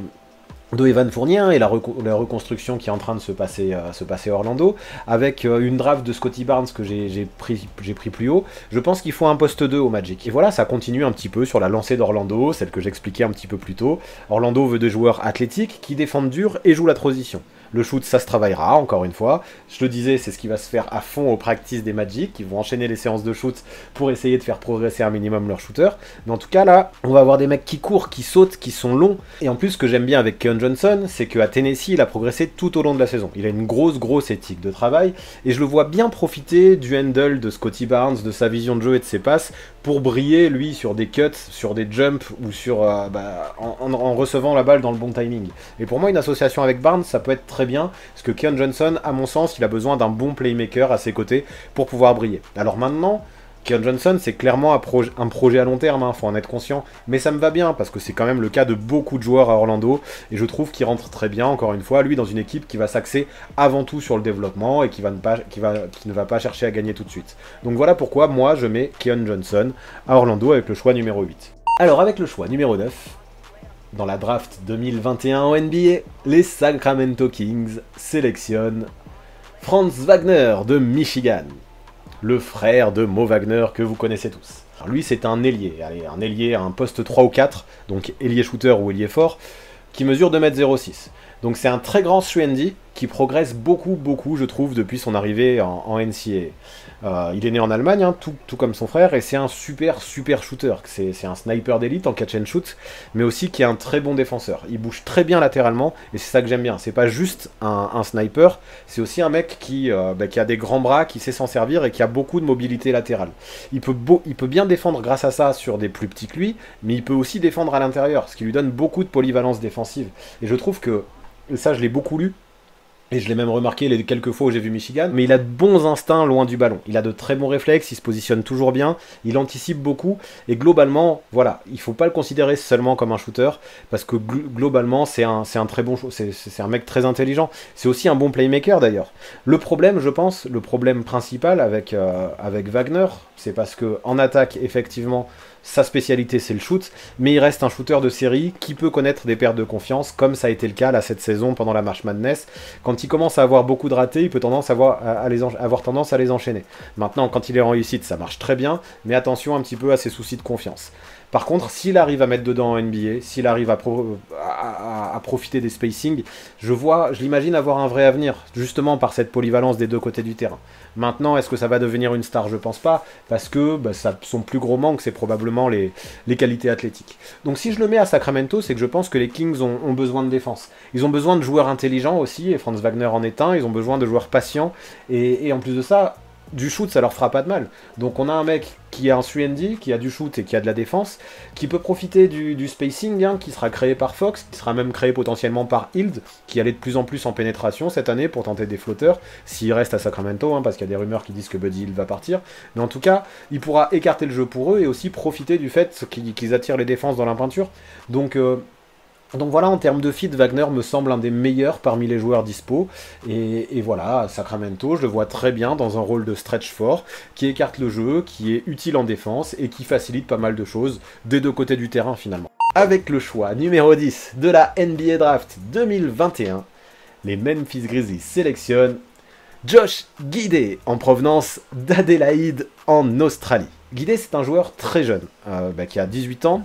Evan Fournier et la reconstruction qui est en train de se passer à Orlando, avec une draft de Scottie Barnes que j'ai pris plus haut, je pense qu'il faut un poste 2 au Magic. Et voilà, ça continue un petit peu sur la lancée d'Orlando, celle que j'expliquais un petit peu plus tôt. Orlando veut des joueurs athlétiques qui défendent dur et jouent la transition. Le shoot, ça se travaillera, encore une fois. Je le disais, c'est ce qui va se faire à fond au practice des Magic, qui vont enchaîner les séances de shoot pour essayer de faire progresser un minimum leur shooter. Mais en tout cas, là, on va avoir des mecs qui courent, qui sautent, qui sont longs. Et en plus, ce que j'aime bien avec Keon Johnson, c'est qu'à Tennessee, il a progressé tout au long de la saison. Il a une grosse éthique de travail, et je le vois bien profiter du handle de Scottie Barnes, de sa vision de jeu et de ses passes, pour briller, lui, sur des cuts, sur des jumps, ou sur en recevant la balle dans le bon timing. Et pour moi, une association avec Barnes, ça peut être très bien, parce que Keon Johnson, à mon sens, il a besoin d'un bon playmaker à ses côtés pour pouvoir briller. Alors maintenant, Keon Johnson, c'est clairement un projet à long terme, faut en être conscient, mais ça me va bien, parce que c'est quand même le cas de beaucoup de joueurs à Orlando, et je trouve qu'il rentre très bien, encore une fois, lui, dans une équipe qui va s'axer avant tout sur le développement, et qui ne va pas chercher à gagner tout de suite. Donc voilà pourquoi, moi, je mets Keon Johnson à Orlando avec le choix numéro 8. Alors, avec le choix numéro 9, dans la draft 2021 en NBA, les Sacramento Kings sélectionnent Franz Wagner de Michigan. le frère de Mo Wagner que vous connaissez tous. Alors lui, c'est un ailier, allez, un ailier à un poste 3 ou 4, donc ailier shooter ou ailier fort, qui mesure 2,06 m. Donc c'est un très grand 3&D qui progresse beaucoup, je trouve, depuis son arrivée en NCAA. Il est né en Allemagne, hein, tout comme son frère, et c'est un super shooter. C'est un sniper d'élite en catch and shoot, mais aussi qui est un très bon défenseur. Il bouge très bien latéralement, et c'est ça que j'aime bien. C'est pas juste un sniper, c'est aussi un mec qui a des grands bras, qui sait s'en servir, et qui a beaucoup de mobilité latérale. Il peut bien défendre grâce à ça sur des plus petits que lui, mais il peut aussi défendre à l'intérieur, ce qui lui donne beaucoup de polyvalence défensive. Et je trouve que, et ça je l'ai beaucoup lu, et je l'ai même remarqué les quelques fois où j'ai vu Michigan, mais il a de bons instincts loin du ballon. Il a de très bons réflexes, il se positionne toujours bien, il anticipe beaucoup, et globalement, voilà, il faut pas le considérer seulement comme un shooter, parce que globalement, c'est un très bon, c'est un mec très intelligent. C'est aussi un bon playmaker d'ailleurs. Le problème, je pense, le problème principal avec Wagner, c'est parce que en attaque, effectivement, sa spécialité c'est le shoot, mais il reste un shooter de série qui peut connaître des pertes de confiance, comme ça a été le cas là cette saison pendant la March Madness. Quand il commence à avoir beaucoup de ratés, il peut avoir tendance à les enchaîner. Maintenant, quand il est en réussite, ça marche très bien, mais attention un petit peu à ses soucis de confiance. Par contre, s'il arrive à mettre dedans en NBA, s'il arrive à profiter des spacings, je l'imagine avoir un vrai avenir, justement par cette polyvalence des deux côtés du terrain. Maintenant, est-ce que ça va devenir une star? Je pense pas, parce que son plus gros manque, c'est probablement les qualités athlétiques. Donc si je le mets à Sacramento, c'est que je pense que les Kings ont besoin de défense. Ils ont besoin de joueurs intelligents aussi, et Franz Wagner en est un, ils ont besoin de joueurs patients, et en plus de ça, du shoot, ça leur fera pas de mal. Donc on a un mec qui a un 3&D, qui a du shoot et qui a de la défense, qui peut profiter du spacing, hein, qui sera créé par Fox, qui sera même créé potentiellement par Hield, qui allait de plus en plus en pénétration cette année pour tenter des flotteurs, s'il reste à Sacramento, hein, parce qu'il y a des rumeurs qui disent que Buddy Hield va partir. Mais en tout cas, il pourra écarter le jeu pour eux et aussi profiter du fait qu'ils attirent les défenses dans la peinture. Donc voilà, en termes de fit, Wagner me semble un des meilleurs parmi les joueurs dispo. Et voilà, Sacramento, je le vois très bien dans un rôle de stretch fort, qui écarte le jeu, qui est utile en défense et qui facilite pas mal de choses des deux côtés du terrain finalement. Avec le choix numéro 10 de la NBA Draft 2021, les Memphis Grizzlies sélectionnent Josh Giddey en provenance d'Adélaïde en Australie. Giddey, c'est un joueur très jeune, qui a 18 ans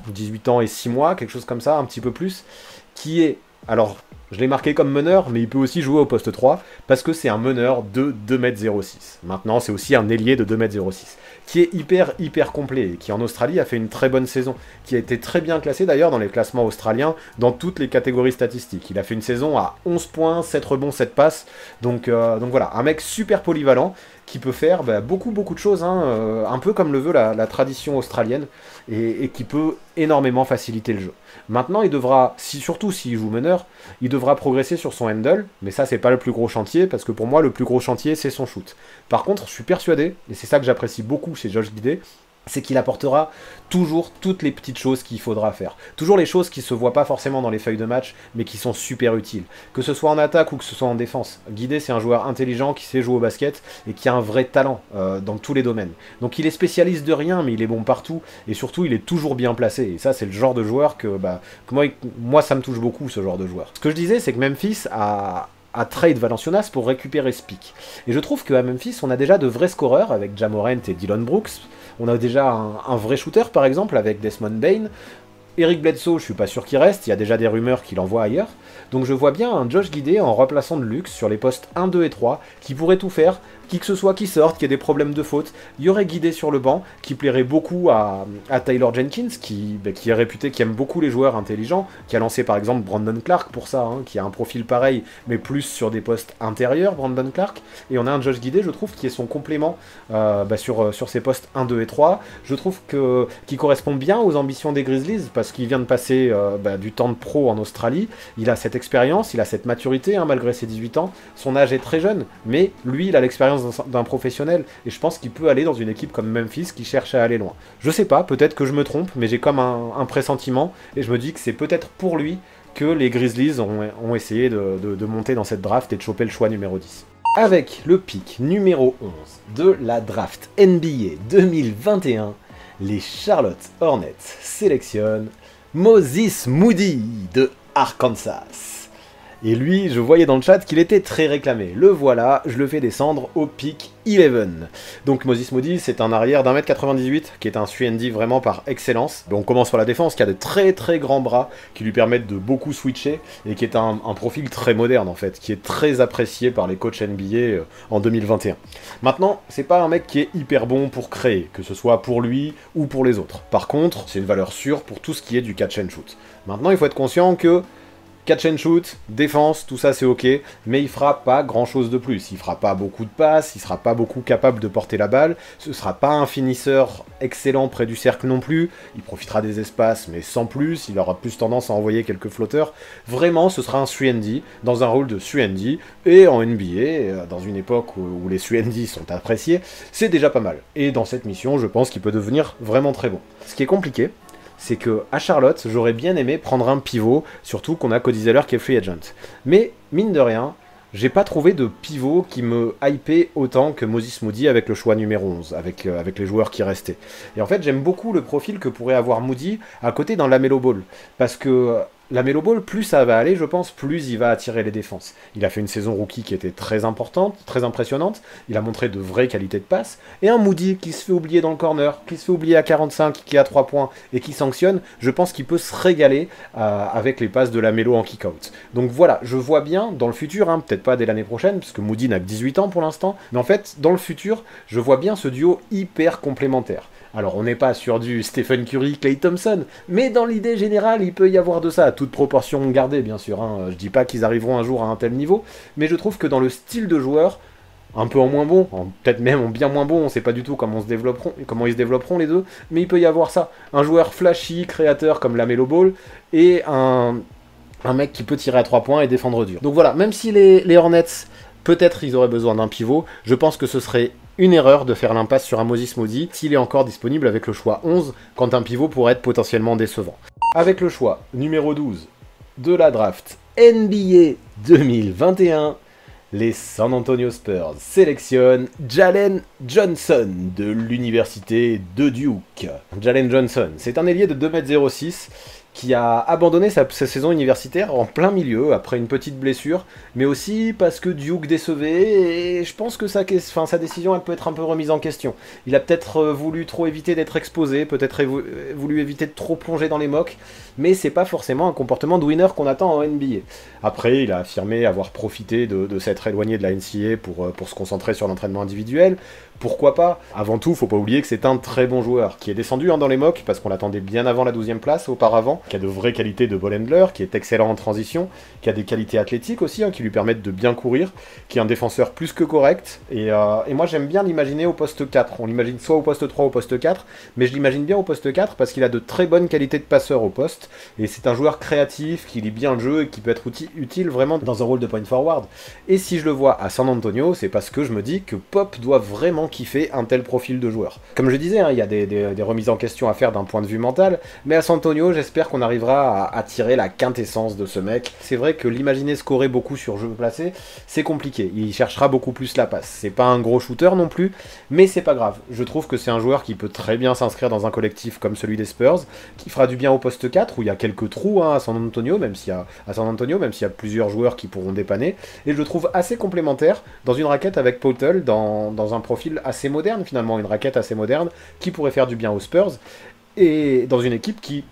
et 6 mois, quelque chose comme ça, un petit peu plus, qui est, alors je l'ai marqué comme meneur, mais il peut aussi jouer au poste 3, parce que c'est un meneur de 2,06 m. Maintenant, c'est aussi un ailier de 2,06 m, qui est hyper complet, et qui en Australie a fait une très bonne saison, qui a été très bien classé d'ailleurs dans les classements australiens, dans toutes les catégories statistiques. Il a fait une saison à 11 points, 7 rebonds, 7 passes, donc voilà, un mec super polyvalent, qui peut faire beaucoup de choses, hein, un peu comme le veut la tradition australienne, et qui peut énormément faciliter le jeu. Maintenant, il devra, surtout s'il joue meneur, il devra progresser sur son handle, mais ça c'est pas le plus gros chantier, parce que pour moi le plus gros chantier c'est son shoot. Par contre, je suis persuadé, et c'est ça que j'apprécie beaucoup chez Josh Giddey, c'est qu'il apportera toujours toutes les petites choses qu'il faudra faire. Toujours les choses qui ne se voient pas forcément dans les feuilles de match, mais qui sont super utiles. Que ce soit en attaque ou que ce soit en défense. Giddey, c'est un joueur intelligent qui sait jouer au basket et qui a un vrai talent dans tous les domaines. Donc il est spécialiste de rien, mais il est bon partout. Et surtout, il est toujours bien placé. Et ça, c'est le genre de joueur que moi, ça me touche beaucoup, ce genre de joueur. Ce que je disais, c'est que Memphis a trade Valanciunas pour récupérer Speak. Et je trouve qu'à Memphis, on a déjà de vrais scoreurs avec Ja Morant et Dillon Brooks. On a déjà un vrai shooter, par exemple, avec Desmond Bane. Eric Bledsoe, je suis pas sûr qu'il reste, il y a déjà des rumeurs qu'il envoie ailleurs. Donc je vois bien un Josh Giddey en remplaçant de luxe sur les postes 1, 2 et 3, qui pourrait tout faire, qui que ce soit qui sorte, qui ait des problèmes de faute. Il y aurait Giddey sur le banc, qui plairait beaucoup à Taylor Jenkins, qui est réputé, qui aime beaucoup les joueurs intelligents, qui a lancé par exemple Brandon Clark pour ça, hein, qui a un profil pareil, mais plus sur des postes intérieurs, Brandon Clark. Et on a un Josh Giddey, je trouve, qui est son complément sur ses postes 1, 2 et 3. Je trouve qu'il correspond bien aux ambitions des Grizzlies, parce qu'il vient de passer du temps de pro en Australie. Il a cette expérience, il a cette maturité, hein, malgré ses 18 ans. Son âge est très jeune, mais lui, il a l'expérience d'un professionnel, et je pense qu'il peut aller dans une équipe comme Memphis qui cherche à aller loin. Je sais pas, peut-être que je me trompe, mais j'ai comme un pressentiment, et je me dis que c'est peut-être pour lui que les Grizzlies ont essayé de monter dans cette draft et de choper le choix numéro 10. Avec le pick numéro 11 de la draft NBA 2021, les Charlotte Hornets sélectionnent Moses Moody de Arkansas. Et lui, je voyais dans le chat qu'il était très réclamé. Le voilà, je le fais descendre au pick 11. Donc Moses Moody, c'est un arrière d'1m98, qui est un 3&D vraiment par excellence. Donc on commence par la défense, qui a de très très grands bras, qui lui permettent de beaucoup switcher, et qui est un profil très moderne en fait, qui est très apprécié par les coachs NBA en 2021. Maintenant, c'est pas un mec qui est hyper bon pour créer, que ce soit pour lui ou pour les autres. Par contre, c'est une valeur sûre pour tout ce qui est du catch and shoot. Maintenant, il faut être conscient que catch and shoot, défense, tout ça c'est ok, mais il fera pas grand chose de plus. Il fera pas beaucoup de passes, il sera pas beaucoup capable de porter la balle, ce sera pas un finisseur excellent près du cercle non plus, il profitera des espaces mais sans plus, il aura plus tendance à envoyer quelques flotteurs. Vraiment, ce sera un 3&D, dans un rôle de 3&D, et en NBA, dans une époque où les 3&D sont appréciés, c'est déjà pas mal. Et dans cette mission, je pense qu'il peut devenir vraiment très bon. Ce qui est compliqué, c'est que à Charlotte, j'aurais bien aimé prendre un pivot, surtout qu'on a Cody Zeller qui est free agent. Mais, mine de rien, j'ai pas trouvé de pivot qui me hypait autant que Moses Moody avec le choix numéro 11, avec les joueurs qui restaient. Et en fait, j'aime beaucoup le profil que pourrait avoir Moody à côté d'un LaMelo Ball, parce que LaMelo Ball, plus ça va aller, je pense, plus il va attirer les défenses. Il a fait une saison rookie qui était très importante, très impressionnante, il a montré de vraies qualités de passe, et un Moody qui se fait oublier dans le corner, qui se fait oublier à 45, qui a 3 points, et qui sanctionne, je pense qu'il peut se régaler avec les passes de LaMelo en kick-out. Donc voilà, je vois bien, dans le futur, hein, peut-être pas dès l'année prochaine, parce que Moody n'a que 18 ans pour l'instant, mais en fait, dans le futur, je vois bien ce duo hyper complémentaire. Alors, on n'est pas sur du Stephen Curry, Klay Thompson, mais dans l'idée générale, il peut y avoir de ça, à toute proportion gardée, bien sûr. Hein. Je dis pas qu'ils arriveront un jour à un tel niveau, mais je trouve que dans le style de joueur, un peu en moins bon, peut-être même en bien moins bon, on sait pas du tout comment ils se développeront les deux, mais il peut y avoir ça. Un joueur flashy, créateur comme LaMelo Ball, et un mec qui peut tirer à 3 points et défendre dur. Donc voilà, même si les Hornets, peut-être ils auraient besoin d'un pivot, je pense que ce serait une erreur de faire l'impasse sur un Moses Moody s'il est encore disponible avec le choix 11, quand un pivot pourrait être potentiellement décevant. Avec le choix numéro 12 de la draft NBA 2021, les San Antonio Spurs sélectionnent Jalen Johnson de l'université de Duke. Jalen Johnson, c'est un ailier de 2,06 m qui a abandonné sa saison universitaire en plein milieu, après une petite blessure, mais aussi parce que Duke décevait, et je pense que sa décision elle peut être un peu remise en question. Il a peut-être voulu trop éviter d'être exposé, peut-être voulu éviter de trop plonger dans les mocks, mais c'est pas forcément un comportement de winner qu'on attend en NBA. Après, il a affirmé avoir profité de s'être éloigné de la NCAA pour se concentrer sur l'entraînement individuel. Pourquoi pas? Avant tout, faut pas oublier que c'est un très bon joueur, qui est descendu dans les mocks, parce qu'on l'attendait bien avant la 12e place auparavant, qui a de vraies qualités de ball handler, qui est excellent en transition, qui a des qualités athlétiques aussi, hein, qui lui permettent de bien courir, qui est un défenseur plus que correct, et moi j'aime bien l'imaginer au poste 4. On l'imagine soit au poste 3 ou au poste 4, mais je l'imagine bien au poste 4 parce qu'il a de très bonnes qualités de passeur au poste, et c'est un joueur créatif, qui lit bien le jeu, et qui peut être utile vraiment dans un rôle de point forward. Et si je le vois à San Antonio, c'est parce que je me dis que Pop doit vraiment kiffer un tel profil de joueur. Comme je disais, hein, il y a des remises en question à faire d'un point de vue mental, mais à San Antonio, j'espère qu'on arrivera à tirer la quintessence de ce mec. C'est vrai que l'imaginer scorer beaucoup sur jeu placé, c'est compliqué. Il cherchera beaucoup plus la passe. C'est pas un gros shooter non plus, mais c'est pas grave. Je trouve que c'est un joueur qui peut très bien s'inscrire dans un collectif comme celui des Spurs, qui fera du bien au poste 4, où il y a quelques trous hein, à San Antonio, même s'il y a plusieurs joueurs qui pourront dépanner, et je le trouve assez complémentaire dans une raquette avec Poeltl, dans un profil assez moderne finalement, une raquette assez moderne, qui pourrait faire du bien aux Spurs, et dans une équipe qui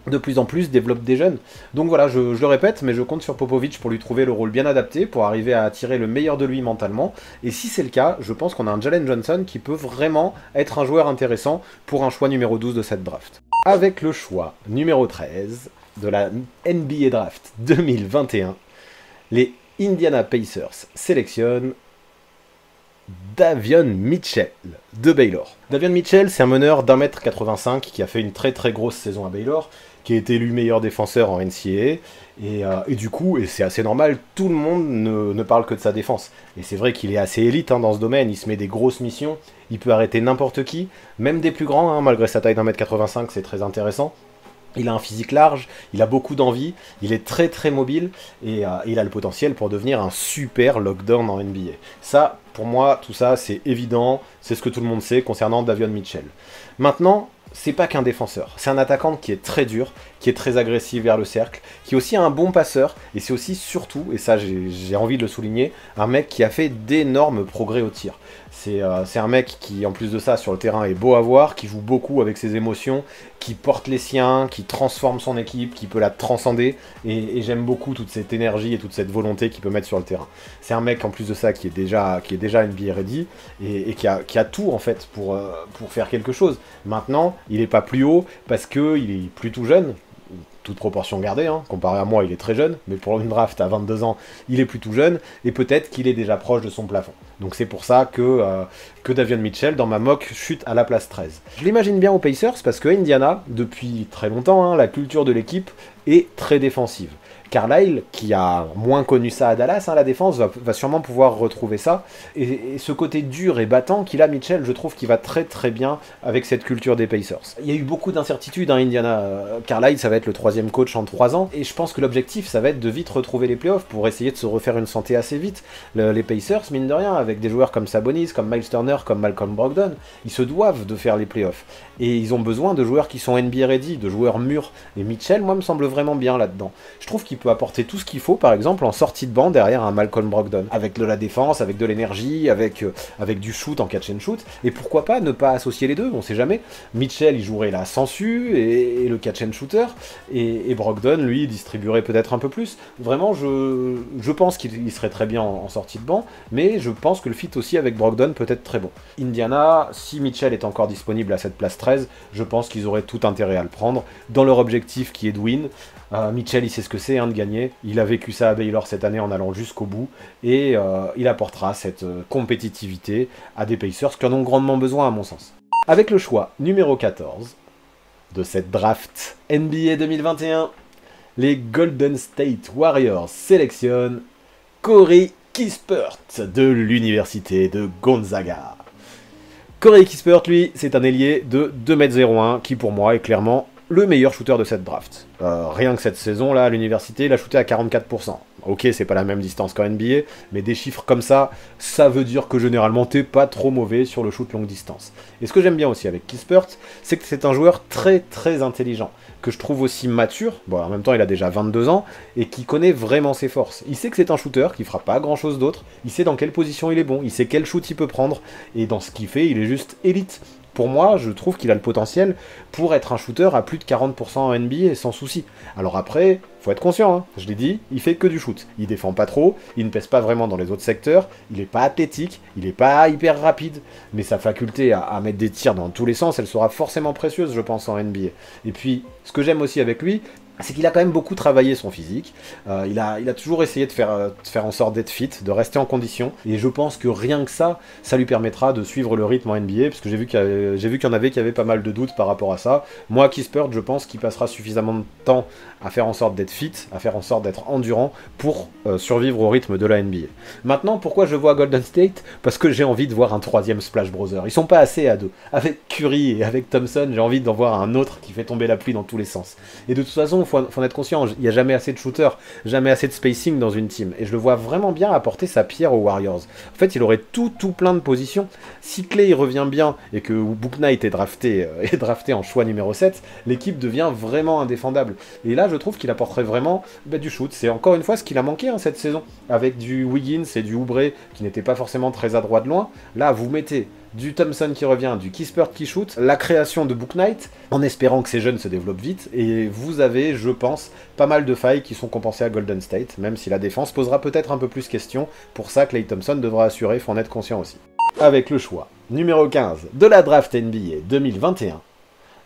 de plus en plus développe des jeunes. Donc voilà, je le répète, mais je compte sur Popovich pour lui trouver le rôle bien adapté, pour arriver à attirer le meilleur de lui mentalement, et si c'est le cas, je pense qu'on a un Jalen Johnson qui peut vraiment être un joueur intéressant pour un choix numéro 12 de cette draft. Avec le choix numéro 13 de la NBA Draft 2021, les Indiana Pacers sélectionnent Davion Mitchell de Baylor. Davion Mitchell, c'est un meneur d'1m85 qui a fait une très très grosse saison à Baylor, qui a été élu meilleur défenseur en NCAA, et du coup, et c'est assez normal, tout le monde ne parle que de sa défense. Et c'est vrai qu'il est assez élite hein, dans ce domaine, il se met des grosses missions, il peut arrêter n'importe qui, même des plus grands, hein, malgré sa taille d'1m85, c'est très intéressant. Il a un physique large, il a beaucoup d'envie, il est très très mobile, et il a le potentiel pour devenir un super lockdown en NBA. Ça, Pour moi, tout ça, c'est évident, c'est ce que tout le monde sait concernant Davion Mitchell. Maintenant, c'est pas qu'un défenseur, c'est un attaquant qui est très dur, qui est très agressif vers le cercle, qui est aussi un bon passeur, et c'est aussi surtout, et ça j'ai envie de le souligner, un mec qui a fait d'énormes progrès au tir. C'est un mec qui, en plus de ça, sur le terrain est beau à voir, qui joue beaucoup avec ses émotions, qui porte les siens, qui transforme son équipe, qui peut la transcender, et j'aime beaucoup toute cette énergie et toute cette volonté qu'il peut mettre sur le terrain. C'est un mec, en plus de ça, qui est déjà NBA ready, et qui a tout, en fait, pour faire quelque chose. Maintenant, il n'est pas plus haut, parce qu'il est plus tout jeune, toute proportion gardée, hein. Comparé à moi, il est très jeune, mais pour une draft à 22 ans, il est plus tout jeune, et peut-être qu'il est déjà proche de son plafond. Donc c'est pour ça que Davion Mitchell, dans ma mock, chute à la place 13. Je l'imagine bien aux Pacers, parce que Indiana, depuis très longtemps, hein, la culture de l'équipe est très défensive. Carlisle, qui a moins connu ça à Dallas, hein, la défense, va sûrement pouvoir retrouver ça. Et ce côté dur et battant qu'il a, Mitchell, je trouve qu'il va très très bien avec cette culture des Pacers. Il y a eu beaucoup d'incertitudes à Indiana. Carlisle, ça va être le 3e coach en 3 ans. Et je pense que l'objectif, ça va être de vite retrouver les playoffs pour essayer de se refaire une santé assez vite. Les Pacers, mine de rien, avec des joueurs comme Sabonis, comme Miles Turner, comme Malcolm Brogdon, ils se doivent de faire les playoffs. Et ils ont besoin de joueurs qui sont NBA ready, de joueurs mûrs. Et Mitchell, moi, me semble vraiment bien là-dedans. Je trouve qu'il peut apporter tout ce qu'il faut, par exemple, en sortie de banc derrière un Malcolm Brogdon. Avec de la défense, avec de l'énergie, avec du shoot en catch and shoot. Et pourquoi pas ne pas associer les deux, on sait jamais. Mitchell, il jouerait la sangsue et le catch and shooter. Et Brogdon, lui, il distribuerait peut-être un peu plus. Vraiment, je pense qu'il serait très bien en sortie de banc, mais je pense que le fit aussi avec Brogdon peut être très bon. Indiana, si Mitchell est encore disponible à cette place 13, je pense qu'ils auraient tout intérêt à le prendre, dans leur objectif qui est de win. Mitchell, il sait ce que c'est, hein, de gagner. Il a vécu ça à Baylor cette année en allant jusqu'au bout. Et il apportera cette compétitivité à des Pacers qui en ont grandement besoin, à mon sens. Avec le choix numéro 14 de cette draft NBA 2021, les Golden State Warriors sélectionnent Corey Kispert de l'université de Gonzaga. Corey Kispert, lui, c'est un ailier de 2,01 m qui, pour moi, est clairement le meilleur shooter de cette draft. Rien que cette saison-là, à l'université, il a shooté à 44%. Ok, c'est pas la même distance qu'en NBA, mais des chiffres comme ça, ça veut dire que généralement, t'es pas trop mauvais sur le shoot longue distance. Et ce que j'aime bien aussi avec Kispert, c'est que c'est un joueur très très intelligent, que je trouve aussi mature, bon en même temps il a déjà 22 ans, et qui connaît vraiment ses forces. Il sait que c'est un shooter, qui fera pas grand chose d'autre, il sait dans quelle position il est bon, il sait quel shoot il peut prendre, et dans ce qu'il fait, il est juste élite. Pour moi, je trouve qu'il a le potentiel pour être un shooter à plus de 40% en NBA sans souci. Alors après, faut être conscient, hein, je l'ai dit, il fait que du shoot. Il défend pas trop, il ne pèse pas vraiment dans les autres secteurs, il est pas athlétique, il est pas hyper rapide, mais sa faculté à mettre des tirs dans tous les sens, elle sera forcément précieuse, je pense, en NBA. Et puis, ce que j'aime aussi avec lui, c'est qu'il a quand même beaucoup travaillé son physique, il a toujours essayé de faire en sorte d'être fit, de rester en condition, et je pense que rien que ça lui permettra de suivre le rythme en NBA, parce que j'ai vu qu'il y en avait qui avaient pas mal de doutes par rapport à ça. Moi, Kispert, je pense qu'il passera suffisamment de temps à faire en sorte d'être fit, à faire en sorte d'être endurant pour survivre au rythme de la NBA. Maintenant, pourquoi je vois Golden State? Parce que j'ai envie de voir un 3e Splash Brother. Ils sont pas assez à deux. Avec Curry et avec Thompson, j'ai envie d'en voir un autre qui fait tomber la pluie dans tous les sens. Et de toute façon, faut en être conscient, il n'y a jamais assez de shooters, jamais assez de spacing dans une team. Et je le vois vraiment bien apporter sa pierre aux Warriors. En fait, il aurait tout plein de positions. Si Clay revient bien et que Book Knight est drafté en choix numéro 7, l'équipe devient vraiment indéfendable. Et là, je trouve qu'il apporterait vraiment du shoot. C'est encore une fois ce qu'il a manqué cette saison, avec du Wiggins et du Oubre qui n'étaient pas forcément très adroits de loin. Là, vous mettez du Thompson qui revient, du Kispert qui shoot, la création de Book Knight, en espérant que ces jeunes se développent vite, et vous avez, je pense, pas mal de failles qui sont compensées à Golden State, même si la défense posera peut-être un peu plus question. Pour ça, Klay Thompson devra assurer, faut en être conscient aussi. Avec le choix numéro 15 de la draft NBA 2021,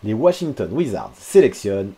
les Washington Wizards sélectionnent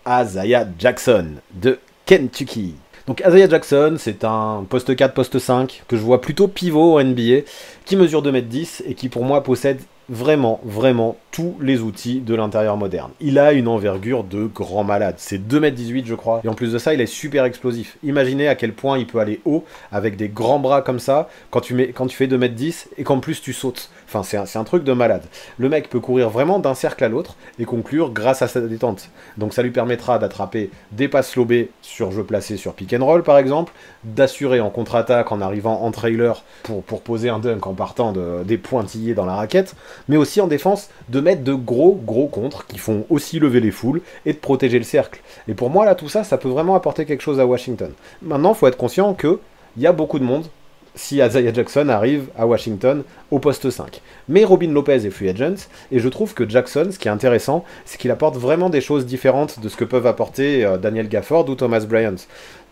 Isaiah Jackson de Kentucky. Donc Isaiah Jackson, c'est un poste 4, poste 5, que je vois plutôt pivot en NBA, qui mesure 2,10 m et qui pour moi possède vraiment, vraiment tous les outils de l'intérieur moderne. Il a une envergure de grand malade. C'est 2,18 m je crois. Et en plus de ça, il est super explosif. Imaginez à quel point il peut aller haut avec des grands bras comme ça quand tu fais 2,10 m et qu'en plus tu sautes. Enfin, c'est un truc de malade. Le mec peut courir vraiment d'un cercle à l'autre et conclure grâce à sa détente. Donc ça lui permettra d'attraper des passes lobées sur jeu placé sur pick and roll par exemple, d'assurer en contre-attaque en arrivant en trailer pour poser un dunk en partant des pointillés dans la raquette, mais aussi en défense de mettre de gros contres qui font aussi lever les foules et de protéger le cercle. Et pour moi là tout ça, ça peut vraiment apporter quelque chose à Washington. Maintenant, il faut être conscient qu'il y a beaucoup de monde si Isaiah Jackson arrive à Washington au poste 5. Mais Robin Lopez est free agent, et je trouve que Jackson, ce qui est intéressant, c'est qu'il apporte vraiment des choses différentes de ce que peuvent apporter Daniel Gafford ou Thomas Bryant.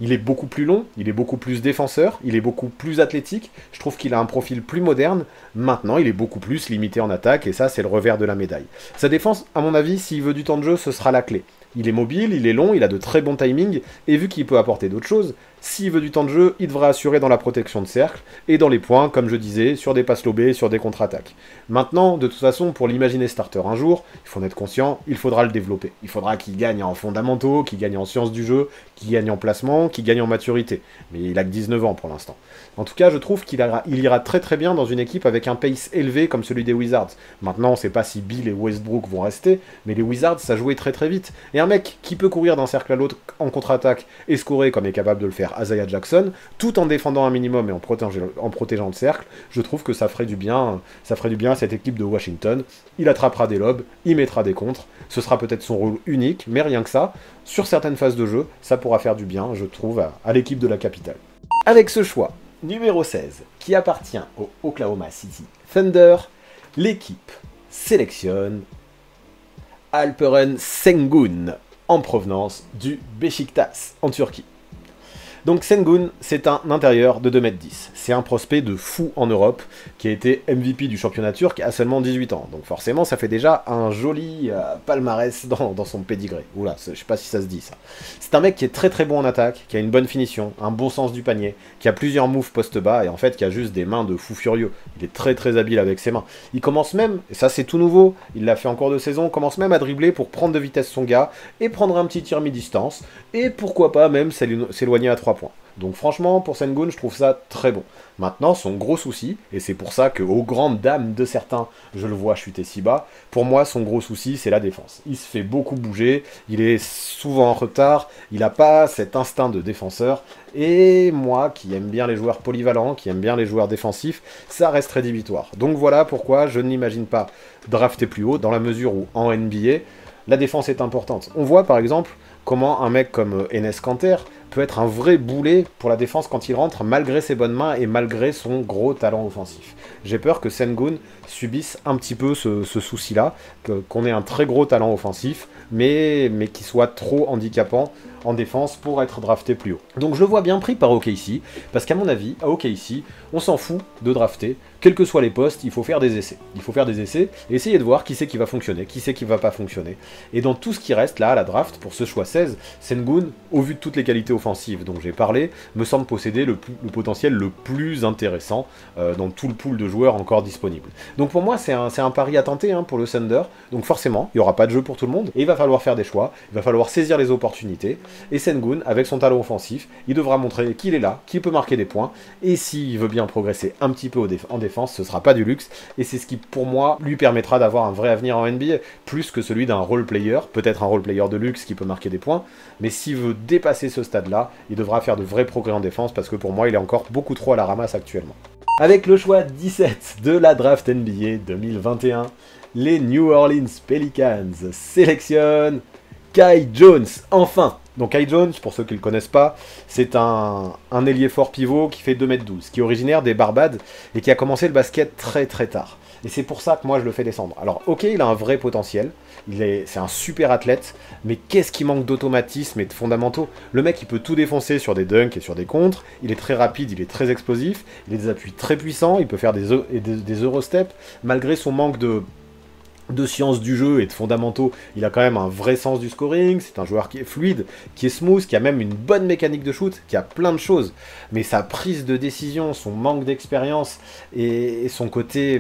Il est beaucoup plus long, il est beaucoup plus défenseur, il est beaucoup plus athlétique, je trouve qu'il a un profil plus moderne. Maintenant, il est beaucoup plus limité en attaque, et ça, c'est le revers de la médaille. Sa défense, à mon avis, s'il veut du temps de jeu, ce sera la clé. Il est mobile, il est long, il a de très bons timings, et vu qu'il peut apporter d'autres choses, s'il veut du temps de jeu, il devra assurer dans la protection de cercle, et dans les points, comme je disais, sur des passes lobées, sur des contre-attaques. Maintenant, de toute façon, pour l'imaginer starter un jour, il faut en être conscient, il faudra le développer. Il faudra qu'il gagne en fondamentaux, qu'il gagne en sciences du jeu, qu'il gagne en placement, qu'il gagne en maturité. Mais il a que 19 ans pour l'instant. En tout cas, je trouve qu'il ira très très bien dans une équipe avec un pace élevé comme celui des Wizards. Maintenant, on ne sait pas si Bill et Westbrook vont rester, mais les Wizards, ça jouait très très vite. Et un mec qui peut courir d'un cercle à l'autre en contre-attaque et scorer comme est capable de le faire Isaiah Jackson, tout en défendant un minimum et en protégeant le cercle, je trouve que ça ferait du bien à cette équipe de Washington. Il attrapera des lobes, il mettra des contres, ce sera peut-être son rôle unique, mais rien que ça, sur certaines phases de jeu, ça pourra faire du bien, je trouve, à l'équipe de la capitale. Avec ce choix, numéro 16, qui appartient au Oklahoma City Thunder, l'équipe sélectionne Alperen Sengun, en provenance du Beşiktaş, en Turquie. Donc Sengun, c'est un intérieur de 2,10 m. C'est un prospect de fou en Europe, qui a été MVP du championnat turc à seulement 18 ans. Donc forcément, ça fait déjà un joli palmarès dans son pédigré. Oula, je sais pas si ça se dit ça. C'est un mec qui est très très bon en attaque, qui a une bonne finition, un bon sens du panier, qui a plusieurs moves poste bas, et en fait qui a juste des mains de fou furieux. Il est très très habile avec ses mains. Il commence même, et ça c'est tout nouveau, il l'a fait en cours de saison, commence même à dribbler pour prendre de vitesse son gars, et prendre un petit tir mi-distance, et pourquoi pas même s'éloigner à 3 points. Donc franchement, pour Sengun, je trouve ça très bon. Maintenant, son gros souci, et c'est pour ça qu'aux grandes dames de certains, je le vois chuter si bas, pour moi, son gros souci, c'est la défense. Il se fait beaucoup bouger, il est souvent en retard, il n'a pas cet instinct de défenseur, et moi, qui aime bien les joueurs polyvalents, qui aime bien les joueurs défensifs, ça reste rédhibitoire. Donc voilà pourquoi je ne l'imagine pas drafter plus haut, dans la mesure où, en NBA, la défense est importante. On voit par exemple comment un mec comme Enes Kanter peut être un vrai boulet pour la défense quand il rentre, malgré ses bonnes mains et malgré son gros talent offensif. J'ai peur que Sengun subisse un petit peu ce souci-là, qu'on ait un très gros talent offensif, mais qu'il soit trop handicapant en défense pour être drafté plus haut. Donc je le vois bien pris par OKC, parce qu'à mon avis, à OKC, on s'en fout de drafter, quels que soient les postes, il faut faire des essais. Il faut faire des essais et essayer de voir qui c'est qui va fonctionner, qui c'est qui va pas fonctionner. Et dans tout ce qui reste là à la draft, pour ce choix 16, Sengun, au vu de toutes les qualités offensives dont j'ai parlé, me semble posséder le potentiel le plus intéressant dans tout le pool de joueurs encore disponibles. Donc pour moi, c'est un pari à tenter pour le Thunder. Donc forcément, il n'y aura pas de jeu pour tout le monde, et il va falloir faire des choix, il va falloir saisir les opportunités. Et Sengun, avec son talent offensif, il devra montrer qu'il est là, qu'il peut marquer des points, et s'il veut bien progresser un petit peu en défense, ce sera pas du luxe, et c'est ce qui, pour moi, lui permettra d'avoir un vrai avenir en NBA, plus que celui d'un role-player, peut-être un role-player de luxe qui peut marquer des points, mais s'il veut dépasser ce stade-là, il devra faire de vrais progrès en défense, parce que pour moi, il est encore beaucoup trop à la ramasse actuellement. Avec le choix 17 de la draft NBA 2021, les New Orleans Pelicans sélectionnent Kai Jones, enfin. Donc Kai Jones, pour ceux qui ne le connaissent pas, c'est un ailier fort pivot qui fait 2,12 m, qui est originaire des Barbades et qui a commencé le basket très très tard. Et c'est pour ça que moi je le fais descendre. Alors ok, il a un vrai potentiel, c'est un super athlète, mais qu'est-ce qui manque d'automatisme et de fondamentaux? Le mec il peut tout défoncer sur des dunks et sur des contres, il est très rapide, il est très explosif, il a des appuis très puissants, il peut faire des Eurostep, malgré son manque de sciences du jeu et de fondamentaux, il a quand même un vrai sens du scoring, c'est un joueur qui est fluide, qui est smooth, qui a même une bonne mécanique de shoot, qui a plein de choses. Mais sa prise de décision, son manque d'expérience et son côté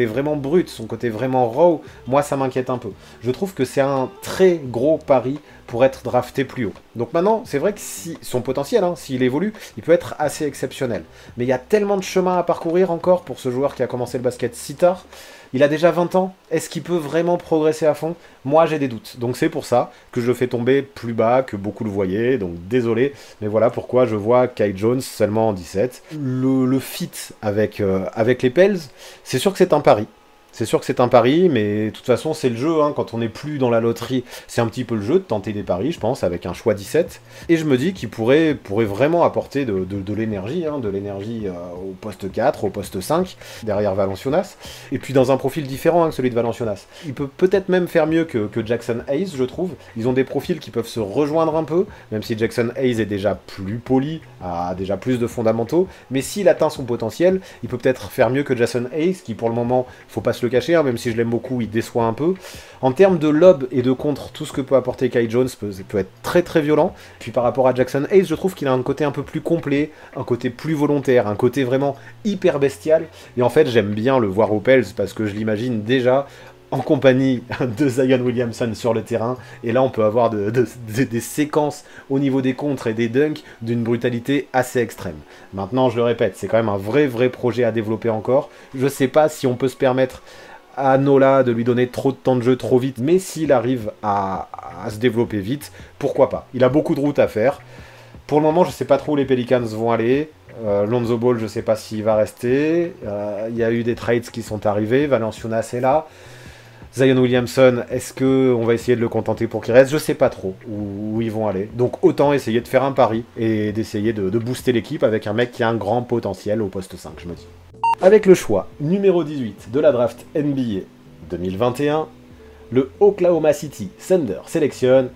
vraiment brut, son côté vraiment raw, moi ça m'inquiète un peu. Je trouve que c'est un très gros pari pour être drafté plus haut. Donc maintenant, c'est vrai que si son potentiel, hein, s'il évolue, il peut être assez exceptionnel. Mais il y a tellement de chemin à parcourir encore pour ce joueur qui a commencé le basket si tard. Il a déjà 20 ans, est-ce qu'il peut vraiment progresser à fond? Moi j'ai des doutes, donc c'est pour ça que je le fais tomber plus bas que beaucoup le voyaient, donc désolé, mais voilà pourquoi je vois Kai Jones seulement en 17. Le fit avec les Pels, c'est sûr que c'est un pari. C'est sûr que c'est un pari, mais de toute façon, c'est le jeu. Hein. Quand on n'est plus dans la loterie, c'est un petit peu le jeu de tenter des paris, je pense, avec un choix 17. Et je me dis qu'il pourrait vraiment apporter de l'énergie, hein, au poste 4, au poste 5, derrière Valanciunas. Et puis dans un profil différent hein, que celui de Valanciunas. Il peut peut-être même faire mieux que Jackson Hayes, je trouve. Ils ont des profils qui peuvent se rejoindre un peu, même si Jackson Hayes est déjà plus poli, a déjà plus de fondamentaux. Mais s'il atteint son potentiel, il peut peut-être faire mieux que Jackson Hayes, qui pour le moment, faut pas se le cacher, hein, même si je l'aime beaucoup, il déçoit un peu. En termes de lob et de contre, tout ce que peut apporter Kai Jones peut être très très violent. Puis par rapport à Jackson Hayes, je trouve qu'il a un côté un peu plus complet, un côté plus volontaire, un côté vraiment hyper bestial. Et en fait, j'aime bien le voir aux Pels parce que je l'imagine déjà en compagnie de Zion Williamson sur le terrain, et là on peut avoir des séquences au niveau des contres et des dunks d'une brutalité assez extrême. Maintenant, je le répète, c'est quand même un vrai projet à développer encore. Je sais pas si on peut se permettre à Nola de lui donner trop de temps de jeu trop vite, mais s'il arrive à se développer vite, pourquoi pas. Il a beaucoup de routes à faire. Pour le moment, je sais pas trop où les Pelicans vont aller. Lonzo Ball, je sais pas s'il va rester. Il y a eu des trades qui sont arrivés. Valanciunas est là. Zion Williamson, est-ce qu'on va essayer de le contenter pour qu'il reste? Je sais pas trop où ils vont aller. Donc autant essayer de faire un pari et d'essayer de booster l'équipe avec un mec qui a un grand potentiel au poste 5, je me dis. Avec le choix numéro 18 de la draft NBA 2021, le Oklahoma City Thunder sélectionne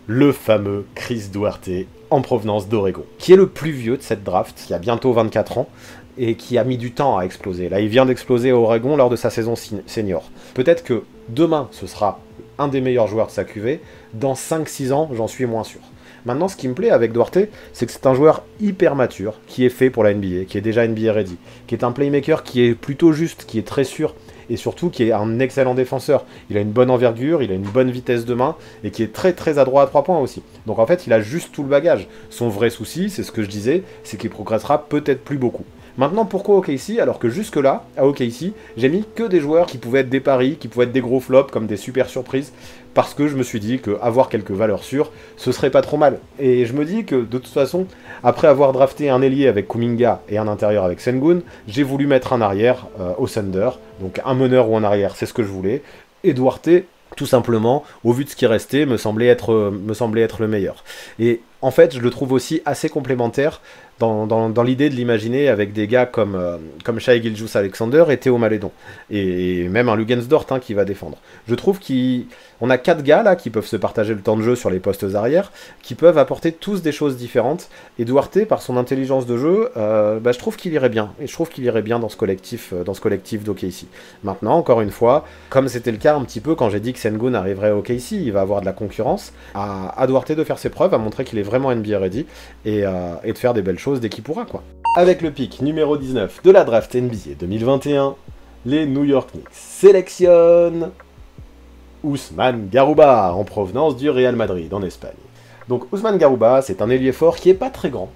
le fameux Chris Duarte en provenance d'Oregon, qui est le plus vieux de cette draft, qui a bientôt 24 ans, et qui a mis du temps à exploser. Là, il vient d'exploser à Oregon lors de sa saison senior. Peut-être que demain, ce sera un des meilleurs joueurs de sa QV. Dans 5-6 ans, j'en suis moins sûr. Maintenant, ce qui me plaît avec Duarte, c'est que c'est un joueur hyper mature, qui est fait pour la NBA, qui est déjà NBA ready, qui est un playmaker qui est plutôt juste, qui est très sûr, et surtout qui est un excellent défenseur. Il a une bonne envergure, il a une bonne vitesse de main, et qui est très adroit à 3 points aussi. Donc en fait, il a juste tout le bagage. Son vrai souci, c'est ce que je disais, c'est qu'il progressera peut-être plus beaucoup. Maintenant, pourquoi OKC? Alors que jusque-là, à OKC, j'ai mis que des joueurs qui pouvaient être des paris, qui pouvaient être des gros flops, comme des super surprises, parce que je me suis dit qu'avoir quelques valeurs sûres, ce serait pas trop mal. Et je me dis que, de toute façon, après avoir drafté un ailier avec Kuminga et un intérieur avec Sengun, j'ai voulu mettre un arrière au Thunder, donc un meneur ou un arrière, c'est ce que je voulais. Et Duarte, tout simplement, au vu de ce qui restait, me semblait être le meilleur. Et en fait, je le trouve aussi assez complémentaire dans l'idée de l'imaginer avec des gars comme Shai Gilgeous-Alexander et Théo Malédon. Et même un Luguentz-Dort hein, qui va défendre. Je trouve qu'on a 4 gars là qui peuvent se partager le temps de jeu sur les postes arrière, qui peuvent apporter tous des choses différentes. Et Duarte, par son intelligence de jeu, je trouve qu'il irait bien. Et je trouve qu'il irait bien dans ce collectif d'OKC. Maintenant, encore une fois, comme c'était le cas un petit peu quand j'ai dit que Sengun arriverait à OKC, il va avoir de la concurrence, à Duarte de faire ses preuves, à montrer qu'il est vraiment NBA ready, et de faire des belles choses dès qu'il pourra, quoi. Avec le pick numéro 19 de la draft NBA 2021, les New York Knicks sélectionnent Ousmane Garouba en provenance du Real Madrid en Espagne. Donc Ousmane Garouba, c'est un ailier fort qui est pas très grand,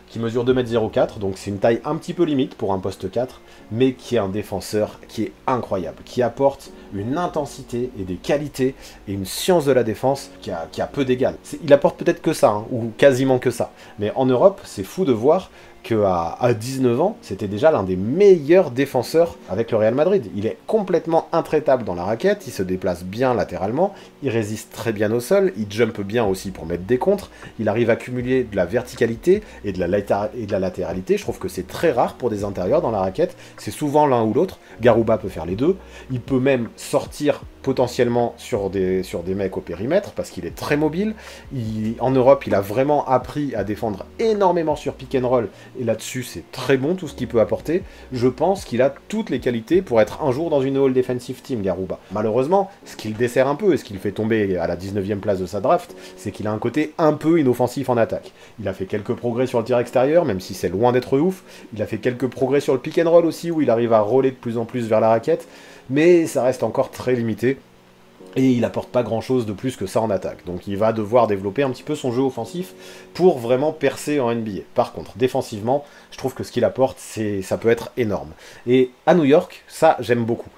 qui mesure 2,04 m, donc c'est une taille un petit peu limite pour un poste 4, mais qui est un défenseur qui est incroyable, qui apporte une intensité et des qualités et une science de la défense qui a peu d'égal. Il apporte peut-être que ça, hein, ou quasiment que ça, mais en Europe, c'est fou de voir qu'à 19 ans, c'était déjà l'un des meilleurs défenseurs avec le Real Madrid. Il est complètement intraitable dans la raquette, il se déplace bien latéralement, il résiste très bien au sol, il jump bien aussi pour mettre des contres, il arrive à cumuler de la verticalité et de la latéralité. Je trouve que c'est très rare pour des intérieurs dans la raquette, c'est souvent l'un ou l'autre. Garouba peut faire les deux, il peut même sortir potentiellement sur des mecs au périmètre, parce qu'il est très mobile. En Europe, il a vraiment appris à défendre énormément sur pick and roll, et là-dessus, c'est très bon tout ce qu'il peut apporter. Je pense qu'il a toutes les qualités pour être un jour dans une All Defensive Team, Garuba. Malheureusement, ce qu'il dessert un peu, et ce qu'il fait tomber à la 19e place de sa draft, c'est qu'il a un côté un peu inoffensif en attaque. Il a fait quelques progrès sur le tir extérieur, même si c'est loin d'être ouf. Il a fait quelques progrès sur le pick and roll aussi, où il arrive à roller de plus en plus vers la raquette, mais ça reste encore très limité. Et il apporte pas grand chose de plus que ça en attaque. Donc il va devoir développer un petit peu son jeu offensif pour vraiment percer en NBA. Par contre, défensivement, je trouve que ce qu'il apporte, ça peut être énorme. Et à New York, ça j'aime beaucoup.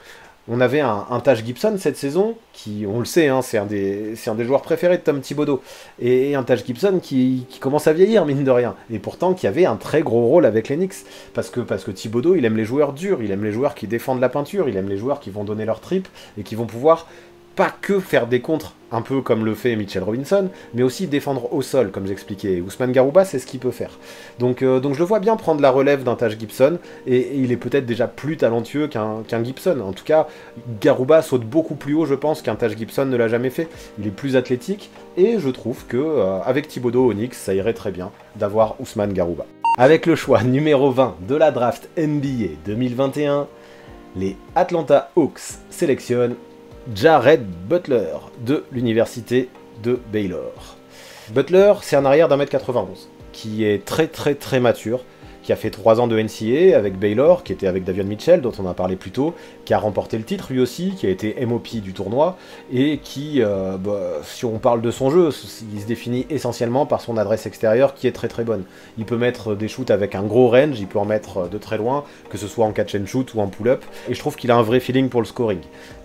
On avait un Taj Gibson cette saison, qui, on le sait, hein, c'est un des joueurs préférés de Tom Thibodeau. Et un Taj Gibson qui commence à vieillir, mine de rien. Et pourtant, qui avait un très gros rôle avec les Knicks. Parce que Thibodeau, il aime les joueurs durs, il aime les joueurs qui défendent la peinture, il aime les joueurs qui vont donner leur trip, et qui vont pouvoir pas que faire des contres, un peu comme le fait Mitchell Robinson, mais aussi défendre au sol, comme j'expliquais. Ousmane Garuba, c'est ce qu'il peut faire. Donc je le vois bien prendre la relève d'un Taj Gibson, et il est peut-être déjà plus talentueux qu'un Gibson. En tout cas, Garuba saute beaucoup plus haut, je pense, qu'un Taj Gibson ne l'a jamais fait. Il est plus athlétique, et je trouve que avec Thibodeau au Knicks, ça irait très bien d'avoir Ousmane Garuba. Avec le choix numéro 20 de la draft NBA 2021, les Atlanta Hawks sélectionnent Jared Butler de l'université de Baylor. Butler, c'est un arrière d'1m91, qui est très mature, qui a fait 3 ans de NCAA avec Baylor, qui était avec Davion Mitchell, dont on a parlé plus tôt, qui a remporté le titre lui aussi, qui a été MOP du tournoi, et qui, si on parle de son jeu, il se définit essentiellement par son adresse extérieure qui est très bonne. Il peut mettre des shoots avec un gros range, il peut en mettre de très loin, que ce soit en catch and shoot ou en pull-up, et je trouve qu'il a un vrai feeling pour le scoring.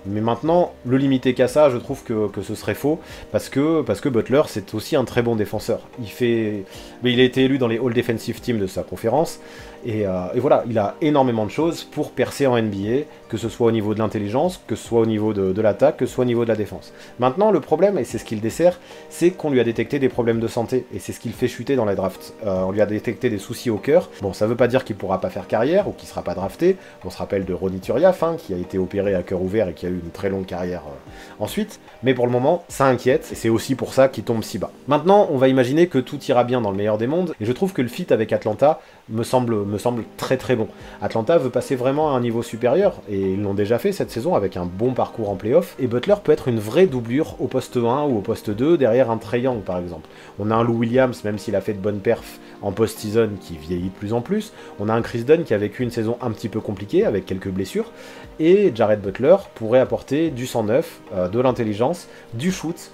Mais maintenant, le limiter qu'à ça, je trouve que ce serait faux, parce que Butler, c'est aussi un très bon défenseur. Il a été élu dans les All Defensive Teams de sa conférence, et voilà, il a énormément de choses pour percer en NBA, que ce soit au niveau de l'intelligence, que ce soit au niveau de l'attaque, que ce soit au niveau de la défense. Maintenant, le problème, et c'est ce qu'il dessert, c'est qu'on lui a détecté des problèmes de santé, et c'est ce qu'il fait chuter dans les drafts. On lui a détecté des soucis au cœur. Bon, ça veut pas dire qu'il pourra pas faire carrière, ou qu'il sera pas drafté. On se rappelle de Ronny Turiaf, hein, qui a été opéré à cœur ouvert et qui a eu une très longue carrière ensuite. Mais pour le moment, ça inquiète, et c'est aussi pour ça qu'il tombe si bas. Maintenant, on va imaginer que tout ira bien dans le meilleur des mondes, et je trouve que le fit avec Atlanta me semble très bon. Atlanta veut passer vraiment à un niveau supérieur, et ils l'ont déjà fait cette saison avec un bon parcours en playoff, et Butler peut être une vraie doublure au poste 1 ou au poste 2, derrière un Trae Young par exemple. On a un Lou Williams, même s'il a fait de bonnes perfs en post-season, qui vieillit de plus en plus. On a un Chris Dunn qui a vécu une saison un petit peu compliquée, avec quelques blessures, et Jared Butler pourrait apporter du 109, de l'intelligence, du shoot,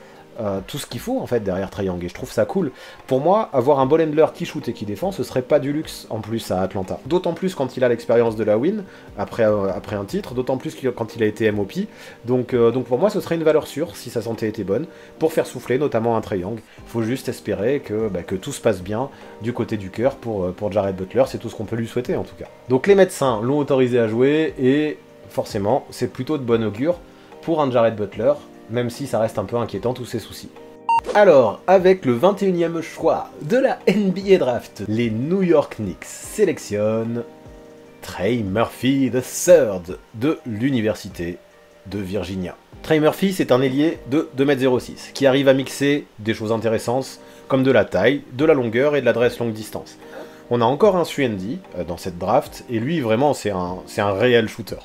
tout ce qu'il faut en fait derrière Trae Young, et je trouve ça cool. Pour moi, avoir un ball handler qui shoot et qui défend, ce serait pas du luxe en plus à Atlanta. D'autant plus quand il a l'expérience de la win, après un titre, d'autant plus quand il a été MOP. Donc pour moi, ce serait une valeur sûre, si sa santé était bonne, pour faire souffler notamment un Trae Young. Faut juste espérer que tout se passe bien du côté du cœur pour Jared Butler, c'est tout ce qu'on peut lui souhaiter en tout cas. Donc les médecins l'ont autorisé à jouer, et forcément, c'est plutôt de bon augure pour un Jared Butler, même si ça reste un peu inquiétant tous ces soucis. Alors, avec le 21e choix de la NBA Draft, les New York Knicks sélectionnent Trey Murphy III de l'université de Virginia. Trey Murphy, c'est un ailier de 2m06 qui arrive à mixer des choses intéressantes comme de la taille, de la longueur et de l'adresse longue distance. On a encore un Suendi dans cette draft, et lui vraiment c'est un réel shooter,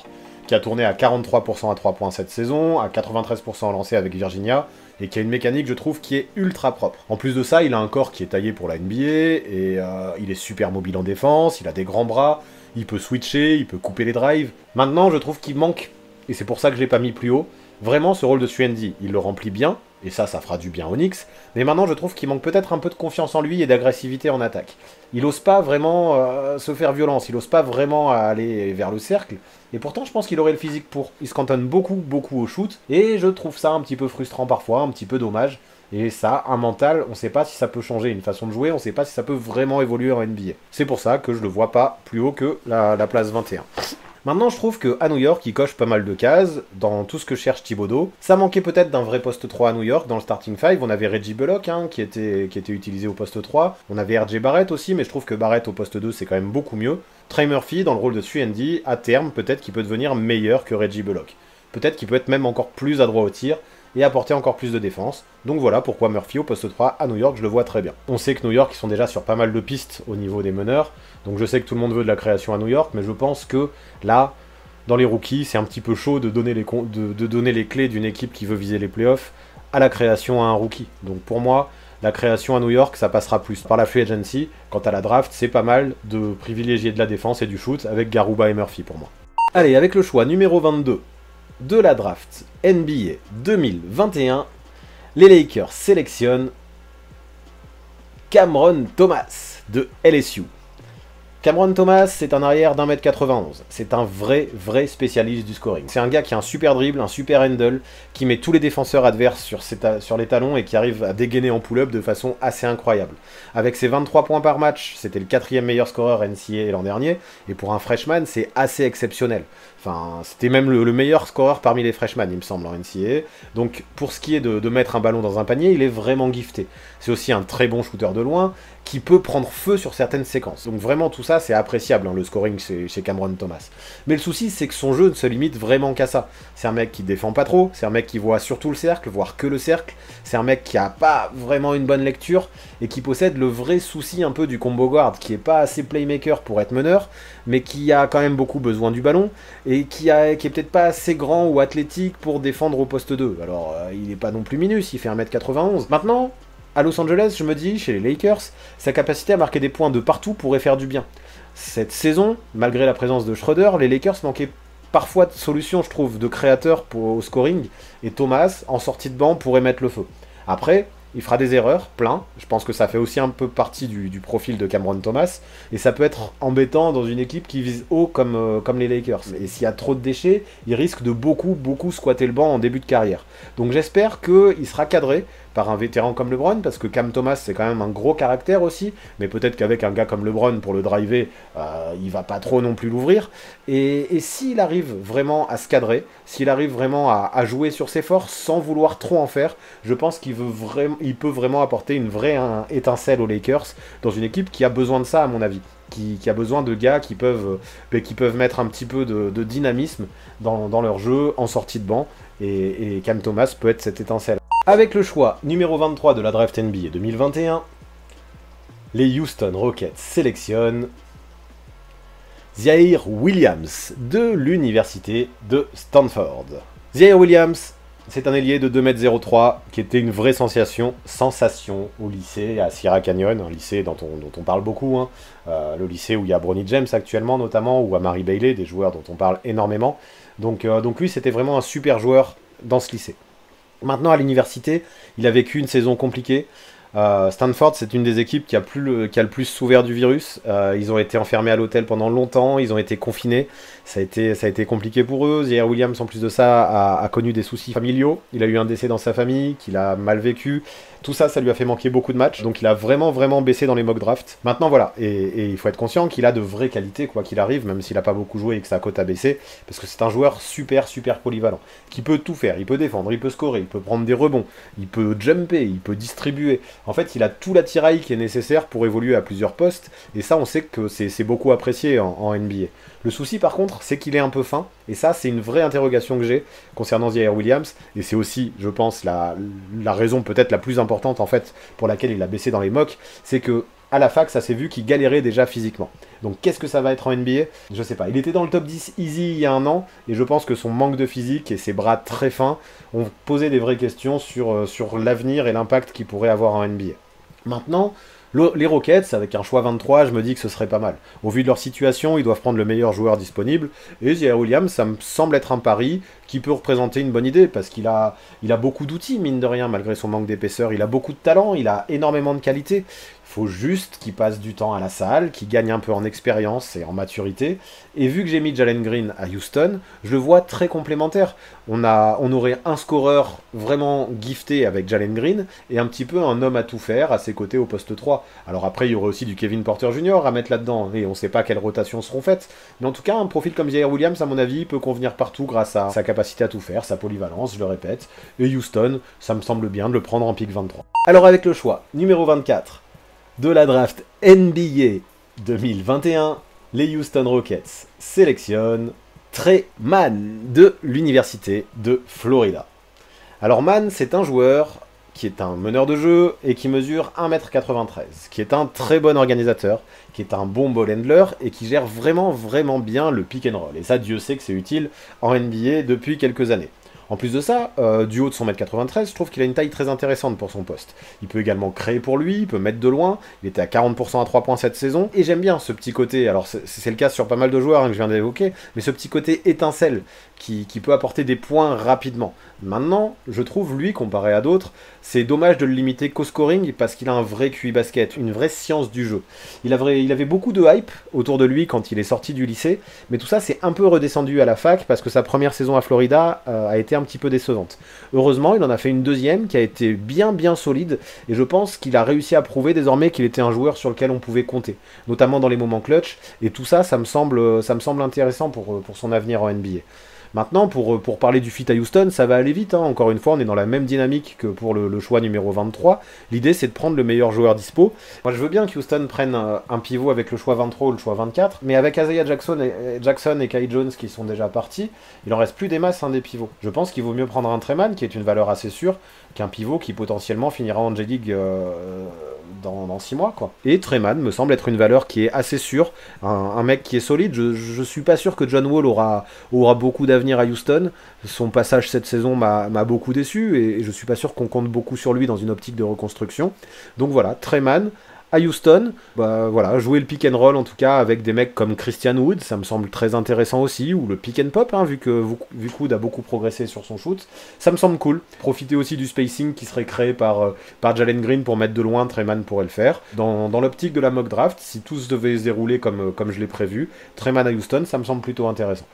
qui a tourné à 43% à 3 points cette saison, à 93% lancé avec Virginia, et qui a une mécanique, je trouve, qui est ultra propre. En plus de ça, il a un corps qui est taillé pour la NBA, et il est super mobile en défense, il a des grands bras, il peut switcher, il peut couper les drives. Maintenant, je trouve qu'il manque, et c'est pour ça que je l'ai pas mis plus haut, vraiment ce rôle de Suendi. Il le remplit bien, et ça fera du bien aux Knicks, mais maintenant je trouve qu'il manque peut-être un peu de confiance en lui et d'agressivité en attaque. Il ose pas vraiment se faire violence, il ose pas vraiment aller vers le cercle, et pourtant je pense qu'il aurait le physique pour. Il se cantonne beaucoup au shoot, et je trouve ça un petit peu frustrant parfois, un petit peu dommage, et ça, un mental, on sait pas si ça peut changer une façon de jouer, on sait pas si ça peut vraiment évoluer en NBA. C'est pour ça que je le vois pas plus haut que la place 21. Maintenant, je trouve qu'à New York, il coche pas mal de cases dans tout ce que cherche Thibodeau. Ça manquait peut-être d'un vrai poste 3 à New York, dans le starting 5. On avait Reggie Bullock, qui était utilisé au poste 3. On avait RJ Barrett aussi, mais je trouve que Barrett au poste 2, c'est quand même beaucoup mieux. Trey Murphy, dans le rôle de Suendi, à terme, peut-être qu'il peut devenir meilleur que Reggie Bullock. peut-être qu'il peut être même encore plus adroit au tir et apporter encore plus de défense. Donc voilà pourquoi Murphy au poste 3 à New York, je le vois très bien. On sait que New York, ils sont déjà sur pas mal de pistes au niveau des meneurs, donc je sais que tout le monde veut de la création à New York, mais je pense que là, dans les rookies, c'est un petit peu chaud de donner les clés d'une équipe qui veut viser les playoffs à la création à un rookie. Donc pour moi, la création à New York, ça passera plus par la free agency. Quant à la draft, c'est pas mal de privilégier de la défense et du shoot avec Garuba et Murphy pour moi. Allez, avec le choix numéro 22 de la draft NBA 2021, les Lakers sélectionnent Cameron Thomas de LSU. Cameron Thomas, c'est un arrière d'1m91. C'est un vrai spécialiste du scoring. C'est un gars qui a un super dribble, un super handle, qui met tous les défenseurs adverses sur les talons et qui arrive à dégainer en pull-up de façon assez incroyable. Avec ses 23 points par match, c'était le 4e meilleur scoreur NCAA l'an dernier, et pour un freshman, c'est assez exceptionnel. Enfin, c'était même le meilleur scoreur parmi les freshmen, il me semble, en NCAA. Donc, pour ce qui est de mettre un ballon dans un panier, il est vraiment gifté. C'est aussi un très bon shooter de loin, qui peut prendre feu sur certaines séquences. Donc vraiment, tout ça, c'est appréciable, hein, le scoring chez Cameron Thomas. Mais le souci, c'est que son jeu ne se limite vraiment qu'à ça. C'est un mec qui défend pas trop, c'est un mec qui voit surtout le cercle, voire que le cercle. C'est un mec qui a pas vraiment une bonne lecture, et qui possède le vrai souci un peu du combo guard, qui est pas assez playmaker pour être meneur, mais qui a quand même beaucoup besoin du ballon, et qui est peut-être pas assez grand ou athlétique pour défendre au poste 2. Alors, il est pas non plus minus, il fait 1m91. Maintenant, à Los Angeles, je me dis, chez les Lakers, sa capacité à marquer des points de partout pourrait faire du bien. Cette saison, malgré la présence de Schroeder, les Lakers manquaient parfois de solutions, je trouve, de créateurs au scoring, et Thomas, en sortie de banc, pourrait mettre le feu. Après, il fera des erreurs, plein. Je pense que ça fait aussi un peu partie du profil de Cameron Thomas. Et ça peut être embêtant dans une équipe qui vise haut comme les Lakers. Et s'il y a trop de déchets, il risque de beaucoup squatter le banc en début de carrière. Donc j'espère qu'il sera cadré par un vétéran comme LeBron, parce que Cam Thomas, c'est quand même un gros caractère aussi. Mais peut-être qu'avec un gars comme LeBron, pour le driver, il va pas trop non plus l'ouvrir. Et s'il arrive vraiment à se cadrer, s'il arrive vraiment à jouer sur ses forces sans vouloir trop en faire, je pense qu'il peut vraiment apporter une vraie étincelle aux Lakers dans une équipe qui a besoin de ça, à mon avis. Qui a besoin de gars qui peuvent mettre un petit peu de dynamisme dans leur jeu en sortie de banc. Et Cam Thomas peut être cette étincelle. Avec le choix numéro 23 de la draft NBA 2021, les Houston Rockets sélectionnent Ziaire Williams de l'université de Stanford. Ziaire Williams, c'est un ailier de 2m03 qui était une vraie sensation au lycée à Sierra Canyon, un lycée dont on parle beaucoup, hein. Le lycée où il y a Bronny James actuellement notamment, ou à Mary Bailey, des joueurs dont on parle énormément. Donc lui, c'était vraiment un super joueur dans ce lycée. Maintenant, à l'université, il a vécu une saison compliquée. Stanford, c'est une des équipes qui a le plus souffert du virus. Ils ont été enfermés à l'hôtel pendant longtemps, ils ont été confinés. Ça a été compliqué pour eux. Ziaire Williams, en plus de ça, a connu des soucis familiaux. Il a eu un décès dans sa famille, qu'il a mal vécu. Tout ça, ça lui a fait manquer beaucoup de matchs. Donc il a vraiment baissé dans les mock drafts. Maintenant, voilà. Et il faut être conscient qu'il a de vraies qualités, quoi qu'il arrive, même s'il n'a pas beaucoup joué et que sa cote a baissé. Parce que c'est un joueur super polyvalent. Qui peut tout faire. Il peut défendre, il peut scorer, il peut prendre des rebonds, il peut jumper, il peut distribuer. En fait, il a tout l'attirail qui est nécessaire pour évoluer à plusieurs postes. Et ça, on sait que c'est beaucoup apprécié en NBA. Le souci, par contre, c'est qu'il est un peu fin. Et ça, c'est une vraie interrogation que j'ai concernant Ziaire Williams. Et c'est aussi, je pense, la raison peut-être la plus importante, en fait, pour laquelle il a baissé dans les mocks. C'est que à la fac, ça s'est vu qu'il galérait déjà physiquement. Donc qu'est-ce que ça va être en NBA? Je sais pas. Il était dans le top 10 easy il y a un an, et je pense que son manque de physique et ses bras très fins ont posé des vraies questions sur l'avenir et l'impact qu'il pourrait avoir en NBA. Maintenant, les Rockets, avec un choix 23, je me dis que ce serait pas mal. Au vu de leur situation, ils doivent prendre le meilleur joueur disponible, et Ziaire Williams, ça me semble être un pari qui peut représenter une bonne idée, parce qu'il a beaucoup d'outils, mine de rien, malgré son manque d'épaisseur. Il a beaucoup de talent, il a énormément de qualité. Il faut juste qu'il passe du temps à la salle, qu'il gagne un peu en expérience et en maturité. Et vu que j'ai mis Jalen Green à Houston, je le vois très complémentaire. On aurait un scoreur vraiment gifté avec Jalen Green et un petit peu un homme à tout faire à ses côtés au poste 3. Alors après, il y aurait aussi du Kevin Porter Jr. à mettre là-dedans, et on ne sait pas quelles rotations seront faites. Mais en tout cas, un profil comme Ziaire Williams, à mon avis, peut convenir partout grâce à sa capacité à tout faire, sa polyvalence, je le répète. Et Houston, ça me semble bien de le prendre en pick 23. Alors avec le choix numéro 24 de la draft NBA 2021, les Houston Rockets sélectionnent Trey Mann de l'Université de Florida. Alors Mann, c'est un joueur qui est un meneur de jeu et qui mesure 1m93, qui est un très bon organisateur, qui est un bon ball handler et qui gère vraiment bien le pick and roll. Et ça, Dieu sait que c'est utile en NBA depuis quelques années. En plus de ça, du haut de son 1m93, je trouve qu'il a une taille très intéressante pour son poste. Il peut également créer pour lui, il peut mettre de loin, il était à 40% à 3 points cette saison, et j'aime bien ce petit côté, alors c'est le cas sur pas mal de joueurs que je viens d'évoquer, mais ce petit côté étincelle qui peut apporter des points rapidement. Maintenant, je trouve lui, comparé à d'autres, c'est dommage de le limiter qu'au scoring parce qu'il a un vrai QI basket, une vraie science du jeu. Il avait beaucoup de hype autour de lui quand il est sorti du lycée, mais tout ça c'est un peu redescendu à la fac parce que sa première saison à Florida a été un petit peu décevante. Heureusement, il en a fait une deuxième qui a été bien solide et je pense qu'il a réussi à prouver désormais qu'il était un joueur sur lequel on pouvait compter, notamment dans les moments clutch, et tout ça, ça me semble intéressant pour son avenir en NBA. Maintenant, pour parler du fit à Houston, ça va aller vite, hein. Encore une fois, on est dans la même dynamique que pour le choix numéro 23. L'idée, c'est de prendre le meilleur joueur dispo. Moi, je veux bien que Houston prenne un pivot avec le choix 23 ou le choix 24, mais avec Isaiah Jackson et Kai Jones qui sont déjà partis, il en reste plus des masses, hein, des pivots. Je pense qu'il vaut mieux prendre un Trey Mann, qui est une valeur assez sûre, qu'un pivot qui potentiellement finira en J-League dans 6 mois, quoi. Et Trey Mann me semble être une valeur qui est assez sûre, un mec qui est solide. Je suis pas sûr que John Wall aura beaucoup d'avenir à Houston. Son passage cette saison m'a beaucoup déçu, et je suis pas sûr qu'on compte beaucoup sur lui dans une optique de reconstruction. Donc voilà, Trey Mann à Houston, bah voilà, jouer le pick and roll en tout cas avec des mecs comme Christian Wood, ça me semble très intéressant aussi, ou le pick and pop, hein, vu que Wood a beaucoup progressé sur son shoot, ça me semble cool. Profiter aussi du spacing qui serait créé par Jalen Green pour mettre de loin, Trey Mann pourrait le faire. Dans l'optique de la mock draft, si tout se devait se dérouler comme je l'ai prévu, Trey Mann à Houston, ça me semble plutôt intéressant.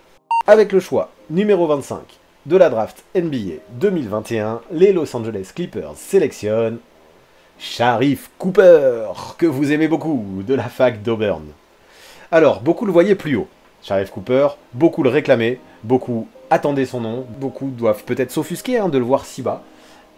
Avec le choix numéro 25 de la draft NBA 2021, les Los Angeles Clippers sélectionnent Sharife Cooper, que vous aimez beaucoup, de la fac d'Auburn. Alors, beaucoup le voyaient plus haut, Sharife Cooper, beaucoup le réclamaient, beaucoup attendaient son nom, beaucoup doivent peut-être s'offusquer de le voir si bas.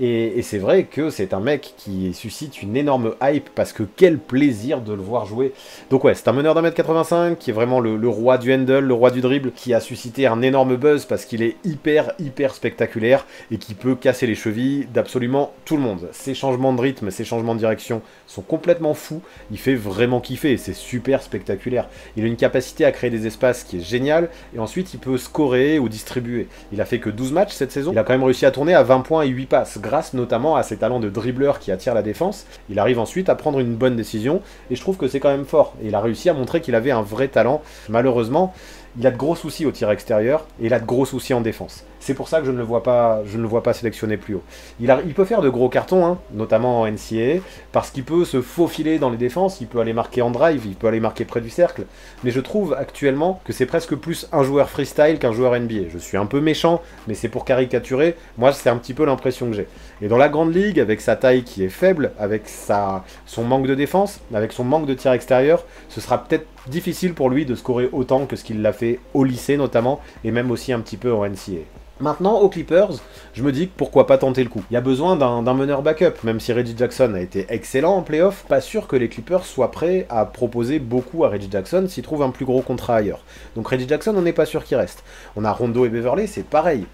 Et c'est vrai que c'est un mec qui suscite une énorme hype, parce que quel plaisir de le voir jouer. Donc ouais, c'est un meneur d'1m85, qui est vraiment le roi du handle, le roi du dribble, qui a suscité un énorme buzz, parce qu'il est hyper spectaculaire, et qui peut casser les chevilles d'absolument tout le monde. Ses changements de rythme, ses changements de direction sont complètement fous, il fait vraiment kiffer, et c'est super spectaculaire. Il a une capacité à créer des espaces qui est géniale, et ensuite il peut scorer ou distribuer. Il a fait que 12 matchs cette saison, il a quand même réussi à tourner à 20 points et 8 passes, grâce notamment à ses talents de dribbleur qui attirent la défense. Il arrive ensuite à prendre une bonne décision, et je trouve que c'est quand même fort. Et il a réussi à montrer qu'il avait un vrai talent. Malheureusement, il a de gros soucis au tir extérieur, et il a de gros soucis en défense. C'est pour ça que je ne le vois pas sélectionné plus haut. Il peut faire de gros cartons, notamment en NCAA, parce qu'il peut se faufiler dans les défenses, il peut aller marquer en drive, il peut aller marquer près du cercle, mais je trouve actuellement que c'est presque plus un joueur freestyle qu'un joueur NBA. Je suis un peu méchant, mais c'est pour caricaturer, moi c'est un petit peu l'impression que j'ai. Et dans la grande ligue, avec sa taille qui est faible, avec son manque de défense, avec son manque de tir extérieur, ce sera peut-être difficile pour lui de scorer autant que ce qu'il l'a fait au lycée notamment, et même aussi un petit peu en NCAA. Maintenant, aux Clippers, je me dis que pourquoi pas tenter le coup. Il y a besoin d'un meneur backup, même si Reggie Jackson a été excellent en playoff, pas sûr que les Clippers soient prêts à proposer beaucoup à Reggie Jackson s'ils trouvent un plus gros contrat ailleurs. Donc Reggie Jackson, on n'est pas sûr qu'il reste. On a Rondo et Beverley, c'est pareil,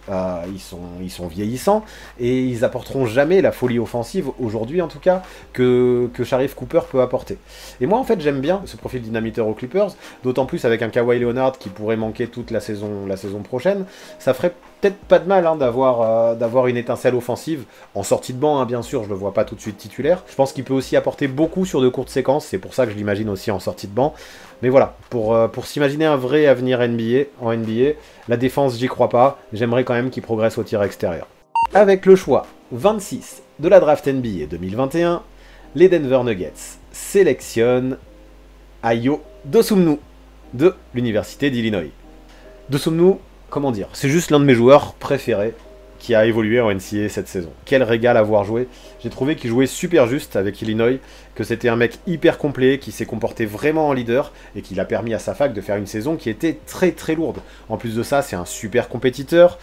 ils sont vieillissants, et ils apporteront jamais la folie offensive, aujourd'hui en tout cas, que Sharife Cooper peut apporter. Et moi en fait j'aime bien ce profil dynamiteur aux Clippers, d'autant plus avec un Kawhi Leonard qui pourrait manquer toute la saison prochaine, ça ferait peut-être pas de mal d'avoir une étincelle offensive, en sortie de banc bien sûr, je le vois pas tout de suite titulaire. Je pense qu'il peut aussi apporter beaucoup sur de courtes séquences, c'est pour ça que je l'imagine aussi en sortie de banc. Mais voilà, pour s'imaginer un vrai avenir en NBA, la défense j'y crois pas, j'aimerais quand même qu'il progresse au tir extérieur. Avec le choix 26 de la draft NBA 2021, les Denver Nuggets sélectionnent Ayo Dosunmu de l'Université d'Illinois. Dosunmu, comment dire, c'est juste l'un de mes joueurs préférés qui a évolué en NCAA cette saison. Quel régal à voir jouer. J'ai trouvé qu'il jouait super juste avec Illinois, que c'était un mec hyper complet, qui s'est comporté vraiment en leader, et qui l'a permis à sa fac de faire une saison qui était très très lourde. En plus de ça, c'est un super compétiteur,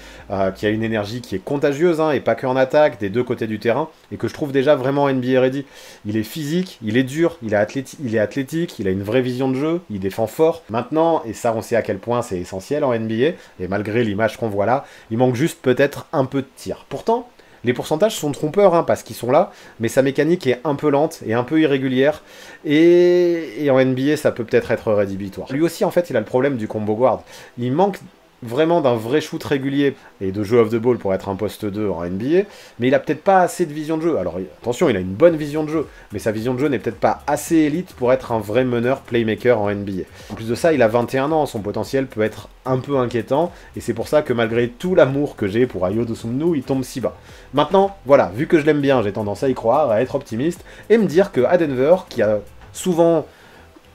qui a une énergie qui est contagieuse, hein, et pas que en attaque, des deux côtés du terrain, et que je trouve déjà vraiment NBA ready. Il est physique, il est dur, il est athlétique, il a une vraie vision de jeu, il défend fort. Maintenant, et ça on sait à quel point c'est essentiel en NBA, et malgré l'image qu'on voit là, il manque juste peut-être un peu de tir. Pourtant, les pourcentages sont trompeurs, hein, parce qu'ils sont là, mais sa mécanique est un peu lente et un peu irrégulière, et en NBA ça peut peut-être être rédhibitoire. Lui aussi en fait il a le problème du combo guard. Il manque vraiment d'un vrai shoot régulier et de jeu off the ball pour être un poste 2 en NBA, mais il a peut-être pas assez de vision de jeu. Alors attention, il a une bonne vision de jeu, mais sa vision de jeu n'est peut-être pas assez élite pour être un vrai meneur playmaker en NBA. En plus de ça, il a 21 ans, son potentiel peut être un peu inquiétant, et c'est pour ça que malgré tout l'amour que j'ai pour Ayo Dosunmu, il tombe si bas. Maintenant, voilà, vu que je l'aime bien, j'ai tendance à y croire, à être optimiste, et me dire qu'à Denver, qui a souvent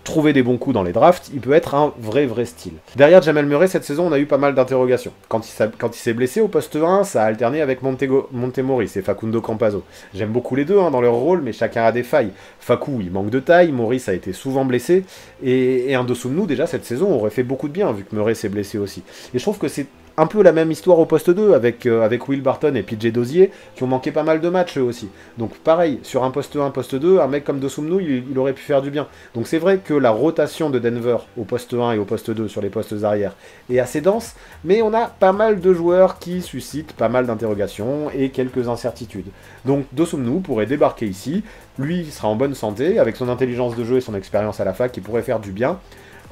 trouver des bons coups dans les drafts, il peut être un vrai style. Derrière Jamal Murray, cette saison, on a eu pas mal d'interrogations. Quand il s'est blessé au poste 1, ça a alterné avec Montemoris et Facundo Campazzo. J'aime beaucoup les deux dans leur rôle, mais chacun a des failles. Facu, il manque de taille, Morris a été souvent blessé, et un Dosunmu, déjà, cette saison, aurait fait beaucoup de bien, vu que Murray s'est blessé aussi. Et je trouve que c'est un peu la même histoire au poste 2 avec Will Barton et PJ Dozier qui ont manqué pas mal de matchs eux aussi. Donc pareil, sur un poste 1, poste 2, un mec comme Dosunmu, il aurait pu faire du bien. Donc c'est vrai que la rotation de Denver au poste 1 et au poste 2 sur les postes arrière est assez dense, mais on a pas mal de joueurs qui suscitent pas mal d'interrogations et quelques incertitudes. Donc Dosunmu pourrait débarquer ici, lui il sera en bonne santé, avec son intelligence de jeu et son expérience à la fac, il pourrait faire du bien,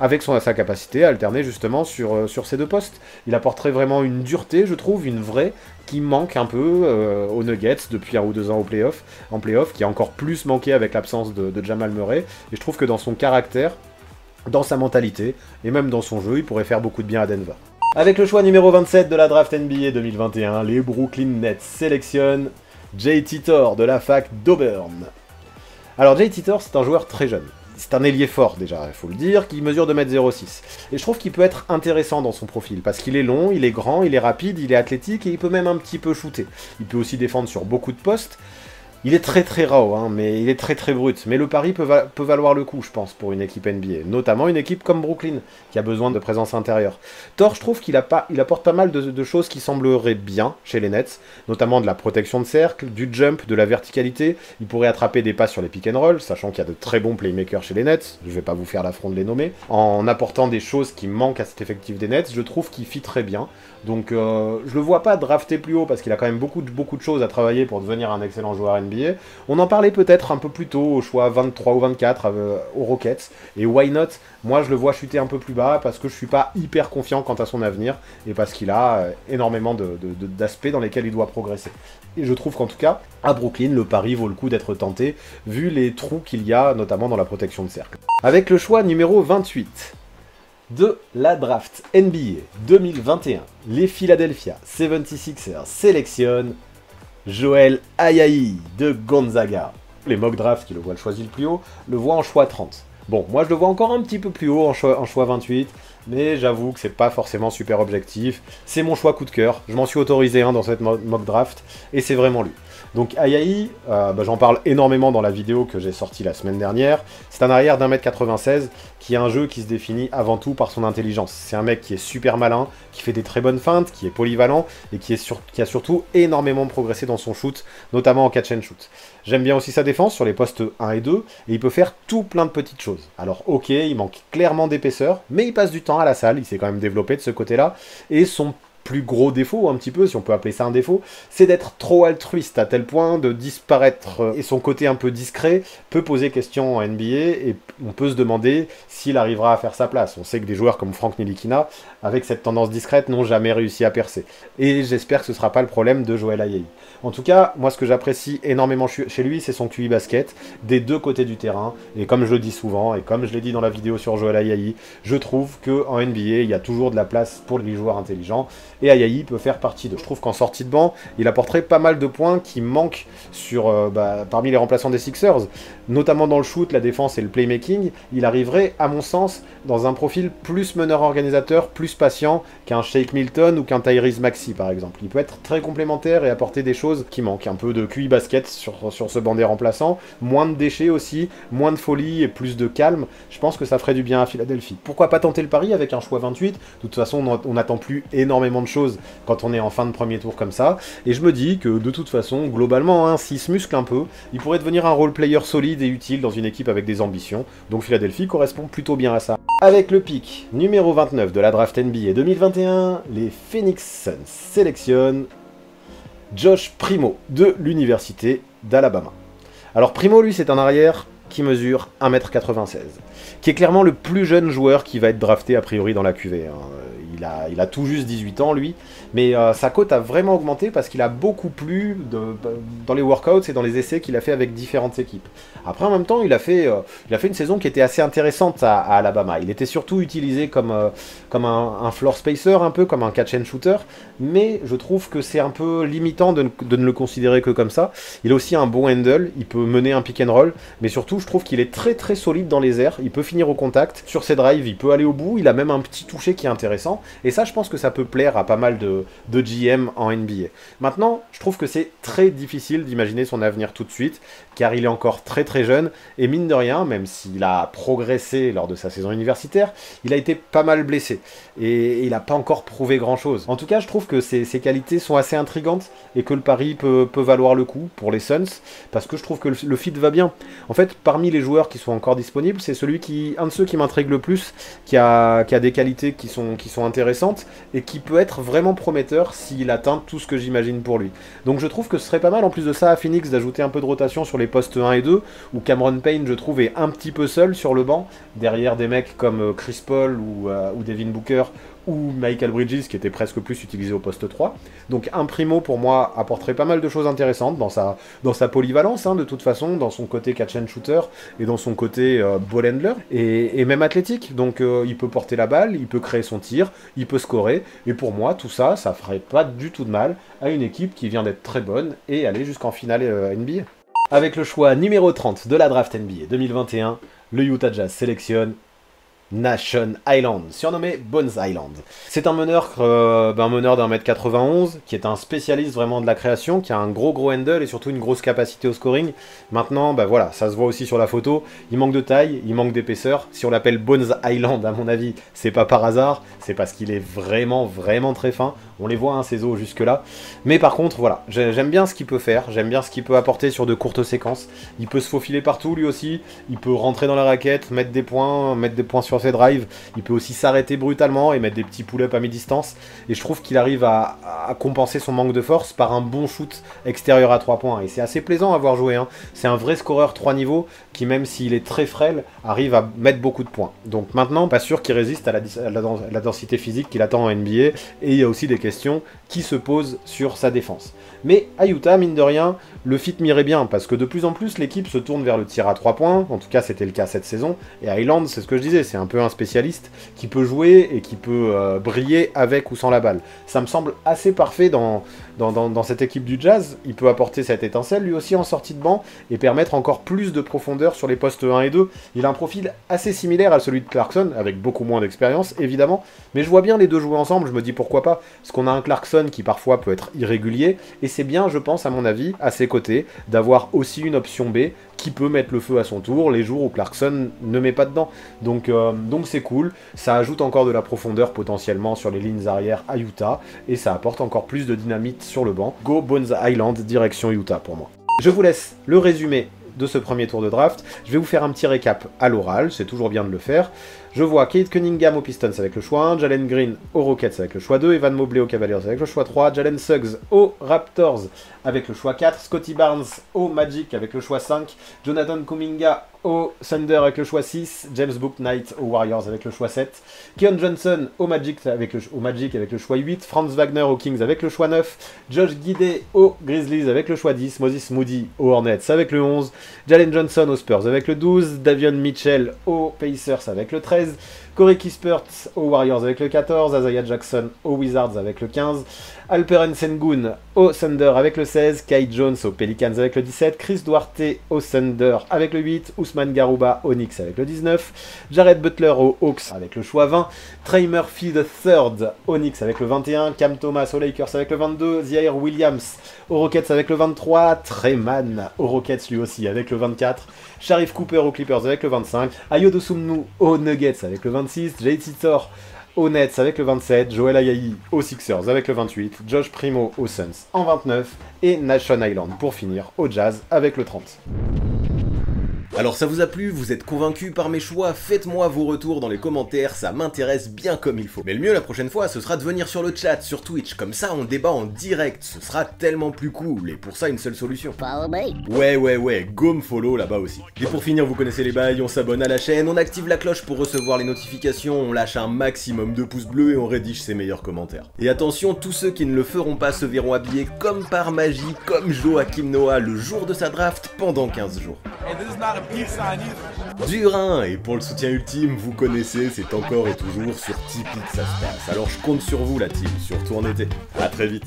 avec sa capacité à alterner justement sur ces deux postes. Il apporterait vraiment une dureté, je trouve, une vraie, qui manque un peu aux Nuggets depuis 1 ou 2 ans en playoff, qui a encore plus manqué avec l'absence de Jamal Murray, et je trouve que dans son caractère, dans sa mentalité, et même dans son jeu, il pourrait faire beaucoup de bien à Denver. Avec le choix numéro 27 de la draft NBA 2021, les Brooklyn Nets sélectionnent JT Thor de la fac d'Auburn. Alors JT Thor, c'est un joueur très jeune. C'est un ailier fort déjà, il faut le dire, qui mesure 2,06 m. Et je trouve qu'il peut être intéressant dans son profil, parce qu'il est long, il est grand, il est rapide, il est athlétique, et il peut même un petit peu shooter. Il peut aussi défendre sur beaucoup de postes. Il est très raw, hein, mais il est très brut. Mais le pari peut valoir le coup, je pense, pour une équipe NBA. Notamment une équipe comme Brooklyn, qui a besoin de présence intérieure. Thor, je trouve qu'il apporte pas mal de choses qui sembleraient bien chez les Nets, notamment de la protection de cercle, du jump, de la verticalité. Il pourrait attraper des passes sur les pick and roll, sachant qu'il y a de très bons playmakers chez les Nets. Je vais pas vous faire l'affront de les nommer. En apportant des choses qui manquent à cet effectif des Nets, je trouve qu'il fit très bien. Donc je le vois pas drafter plus haut, parce qu'il a quand même beaucoup de choses à travailler pour devenir un excellent joueur NBA. On en parlait peut-être un peu plus tôt, au choix 23 ou 24 aux Rockets, et why not? Moi je le vois chuter un peu plus bas, parce que je suis pas hyper confiant quant à son avenir, et parce qu'il a énormément d'aspects dans lesquels il doit progresser. Et je trouve qu'en tout cas, à Brooklyn, le pari vaut le coup d'être tenté, vu les trous qu'il y a, notamment dans la protection de cercle. Avec le choix numéro 28 de la draft NBA 2021, les Philadelphia 76ers sélectionnent Joel Ayayi de Gonzaga. Les mock drafts qui le voient choisi le plus haut le voient en choix 30. Bon, moi je le vois encore un petit peu plus haut en choix 28, mais j'avoue que c'est pas forcément super objectif. C'est mon choix coup de cœur, je m'en suis autorisé un dans cette mock draft, et c'est vraiment lui. Donc Ayayi, j'en parle énormément dans la vidéo que j'ai sortie la semaine dernière. C'est un arrière d'1,96 m qui a un jeu qui se définit avant tout par son intelligence. C'est un mec qui est super malin, qui fait des très bonnes feintes, qui est polyvalent et qui a surtout énormément progressé dans son shoot, notamment en catch and shoot. J'aime bien aussi sa défense sur les postes 1 et 2, et il peut faire tout plein de petites choses. Alors ok, il manque clairement d'épaisseur, mais il passe du temps à la salle, il s'est quand même développé de ce côté-là, et son plus gros défaut, un petit peu, si on peut appeler ça un défaut, c'est d'être trop altruiste, à tel point de disparaître, et son côté un peu discret peut poser question en NBA, et on peut se demander s'il arrivera à faire sa place. On sait que des joueurs comme Frank Ntilikina, avec cette tendance discrète, n'ont jamais réussi à percer. Et j'espère que ce ne sera pas le problème de Joel Ayayi. En tout cas, moi ce que j'apprécie énormément chez lui, c'est son QI basket, des deux côtés du terrain, et comme je le dis souvent, et comme je l'ai dit dans la vidéo sur Joel Ayayi, je trouve qu'en NBA, il y a toujours de la place pour les joueurs intelligents, et Ayayi peut faire partie d'eux. Je trouve qu'en sortie de banc, il apporterait pas mal de points qui manquent parmi les remplaçants des Sixers, notamment dans le shoot, la défense et le playmaking. Il arriverait, à mon sens, dans un profil plus meneur-organisateur, plus patient qu'un Shake Milton ou qu'un Tyrese Maxey par exemple. Il peut être très complémentaire et apporter des choses qui manquent. Un peu de QI basket sur ce banc des remplaçants, moins de déchets aussi, moins de folie et plus de calme. Je pense que ça ferait du bien à Philadelphie. Pourquoi pas tenter le pari avec un choix 28? De toute façon, on n'attend plus énormément de choses quand on est en fin de premier tour comme ça. Et je me dis que de toute façon, globalement, hein, s'il se muscle un peu, il pourrait devenir un role player solide et utile dans une équipe avec des ambitions. Donc Philadelphie correspond plutôt bien à ça. Avec le pick numéro 29 de la draft NBA 2021, les Phoenix Suns sélectionnent Josh Primo de l'université d'Alabama. Alors Primo, lui, c'est un arrière qui mesure 1m96, qui est clairement le plus jeune joueur qui va être drafté a priori dans la QV. Il a tout juste 18 ans lui, mais sa cote a vraiment augmenté parce qu'il a beaucoup plu dans les workouts et dans les essais qu'il a fait avec différentes équipes. Après en même temps il a fait une saison qui était assez intéressante à Alabama. Il était surtout utilisé comme un floor spacer, un peu comme un catch and shooter, mais je trouve que c'est un peu limitant de ne le considérer que comme ça. Il a aussi un bon handle, il peut mener un pick and roll, mais surtout je trouve qu'il est très très solide dans les airs, il peut finir au contact, sur ses drives il peut aller au bout, il a même un petit toucher qui est intéressant. Et ça, je pense que ça peut plaire à pas mal de GM en NBA. Maintenant, je trouve que c'est très difficile d'imaginer son avenir tout de suite, car il est encore très très jeune, et mine de rien, même s'il a progressé lors de sa saison universitaire, il a été pas mal blessé, et il n'a pas encore prouvé grand-chose. En tout cas, je trouve que ses qualités sont assez intrigantes, et que le pari peut valoir le coup pour les Suns, parce que je trouve que le fit va bien. En fait, parmi les joueurs qui sont encore disponibles, c'est un de ceux qui m'intrigue le plus, qui a des qualités qui sont intéressantes et qui peut être vraiment prometteur s'il atteint tout ce que j'imagine pour lui. Donc je trouve que ce serait pas mal en plus de ça à Phoenix d'ajouter un peu de rotation sur les postes 1 et 2 où Cameron Payne je trouve est un petit peu seul sur le banc derrière des mecs comme Chris Paul ou Devin Booker ou Michael Bridges qui était presque plus utilisé au poste 3. Donc un Primo pour moi apporterait pas mal de choses intéressantes dans sa polyvalence de toute façon, dans son côté catch and shooter et dans son côté ball handler et même athlétique. Donc il peut porter la balle, il peut créer son tir, il peut scorer et pour moi tout ça ferait pas du tout de mal à une équipe qui vient d'être très bonne et aller jusqu'en finale NBA. Avec le choix numéro 30 de la draft NBA 2021, le Utah Jazz sélectionne Nation Island, surnommé Bones Island. C'est un meneur d'un mètre 91, qui est un spécialiste vraiment de la création, qui a un gros handle et surtout une grosse capacité au scoring. Maintenant, voilà, ça se voit aussi sur la photo, il manque de taille, il manque d'épaisseur. Si on l'appelle Bones Island, à mon avis, c'est pas par hasard, c'est parce qu'il est vraiment, vraiment très fin. On les voit, ses os jusque-là. Mais par contre, voilà, j'aime bien ce qu'il peut faire, j'aime bien ce qu'il peut apporter sur de courtes séquences. Il peut se faufiler partout, lui aussi. Il peut rentrer dans la raquette, mettre des points sur ses drives. Il peut aussi s'arrêter brutalement et mettre des petits pull-ups à mi-distance. Et je trouve qu'il arrive à compenser son manque de force par un bon shoot extérieur à 3 points. Et c'est assez plaisant à voir jouer. C'est un vrai scoreur 3 niveaux qui, même s'il est très frêle, arrive à mettre beaucoup de points. Donc maintenant, pas sûr qu'il résiste à la densité physique qu'il attend en NBA. Et il y a aussi des questions qui se posent sur sa défense. Mais à Utah, mine de rien, le fit m'irait bien, parce que de plus en plus, l'équipe se tourne vers le tir à 3 points, en tout cas c'était le cas cette saison, et Island, c'est ce que je disais, c'est un peu un spécialiste qui peut jouer et qui peut briller avec ou sans la balle. Ça me semble assez parfait dans cette équipe du Jazz. Il peut apporter cette étincelle, lui aussi en sortie de banc, et permettre encore plus de profondeur sur les postes 1 et 2. Il a un profil assez similaire à celui de Clarkson, avec beaucoup moins d'expérience, évidemment, mais je vois bien les deux jouer ensemble, je me dis pourquoi pas, parce qu'on a un Clarkson qui parfois peut être irrégulier, et c'est bien, je pense, à mon avis, à ses côtés, d'avoir aussi une option B qui peut mettre le feu à son tour les jours où Clarkson ne met pas dedans. Donc c'est cool, ça ajoute encore de la profondeur potentiellement sur les lignes arrière à Utah, et ça apporte encore plus de dynamite sur le banc. Go Bones Island, direction Utah pour moi. Je vous laisse le résumé de ce premier tour de draft. Je vais vous faire un petit récap à l'oral, c'est toujours bien de le faire. Je vois Kate Cunningham aux Pistons avec le choix 1, Jalen Green aux Rockets avec le choix 2, Evan Mobley aux Cavaliers avec le choix 3, Jalen Suggs aux Raptors avec le choix 4, Scottie Barnes aux Magic avec le choix 5, Jonathan Kuminga au Thunder avec le choix 6, James Bouknight aux Warriors avec le choix 7, Keon Johnson au Magic avec le choix 8, Franz Wagner aux Kings avec le choix 9, Josh Giddey aux Grizzlies avec le choix 10, Moses Moody aux Hornets avec le 11, Jalen Johnson aux Spurs avec le 12, Davion Mitchell aux Pacers avec le 13, Corey Kispert aux Warriors avec le 14, Isaiah Jackson aux Wizards avec le 15, Alperen Sengun au Thunder avec le 16, Kai Jones aux Pelicans avec le 17, Chris Duarte au Thunder avec le 8, Ousmane Garouba aux Knicks avec le 19, Jared Butler aux Hawks avec le choix 20, Trey Murphy III aux Knicks avec le 21, Cam Thomas aux Lakers avec le 22, Zaire Williams aux Rockets avec le 23, Trey Mann aux Rockets lui aussi avec le 24, Sharif Cooper aux Clippers avec le 25, Ayo Dosunmu aux Nuggets avec le 26, JT Thor aux Nets avec le 27, Joel Ayayi aux Sixers avec le 28, Josh Primo aux Suns en 29 et Nashon Island pour finir au Jazz avec le 30. Alors ça vous a plu, vous êtes convaincu par mes choix, faites-moi vos retours dans les commentaires, ça m'intéresse bien comme il faut. Mais le mieux la prochaine fois, ce sera de venir sur le chat, sur Twitch, comme ça on débat en direct, ce sera tellement plus cool, et pour ça une seule solution. Ouais, go me follow là-bas aussi. Et pour finir, vous connaissez les bails, on s'abonne à la chaîne, on active la cloche pour recevoir les notifications, on lâche un maximum de pouces bleus et on rédige ses meilleurs commentaires. Et attention, tous ceux qui ne le feront pas se verront habillés comme par magie, comme Joachim Noah le jour de sa draft pendant 15 jours. Dur hein, et pour le soutien ultime, vous connaissez, c'est encore et toujours sur Tipeee que ça se passe. Alors je compte sur vous la team, surtout en été. A très vite.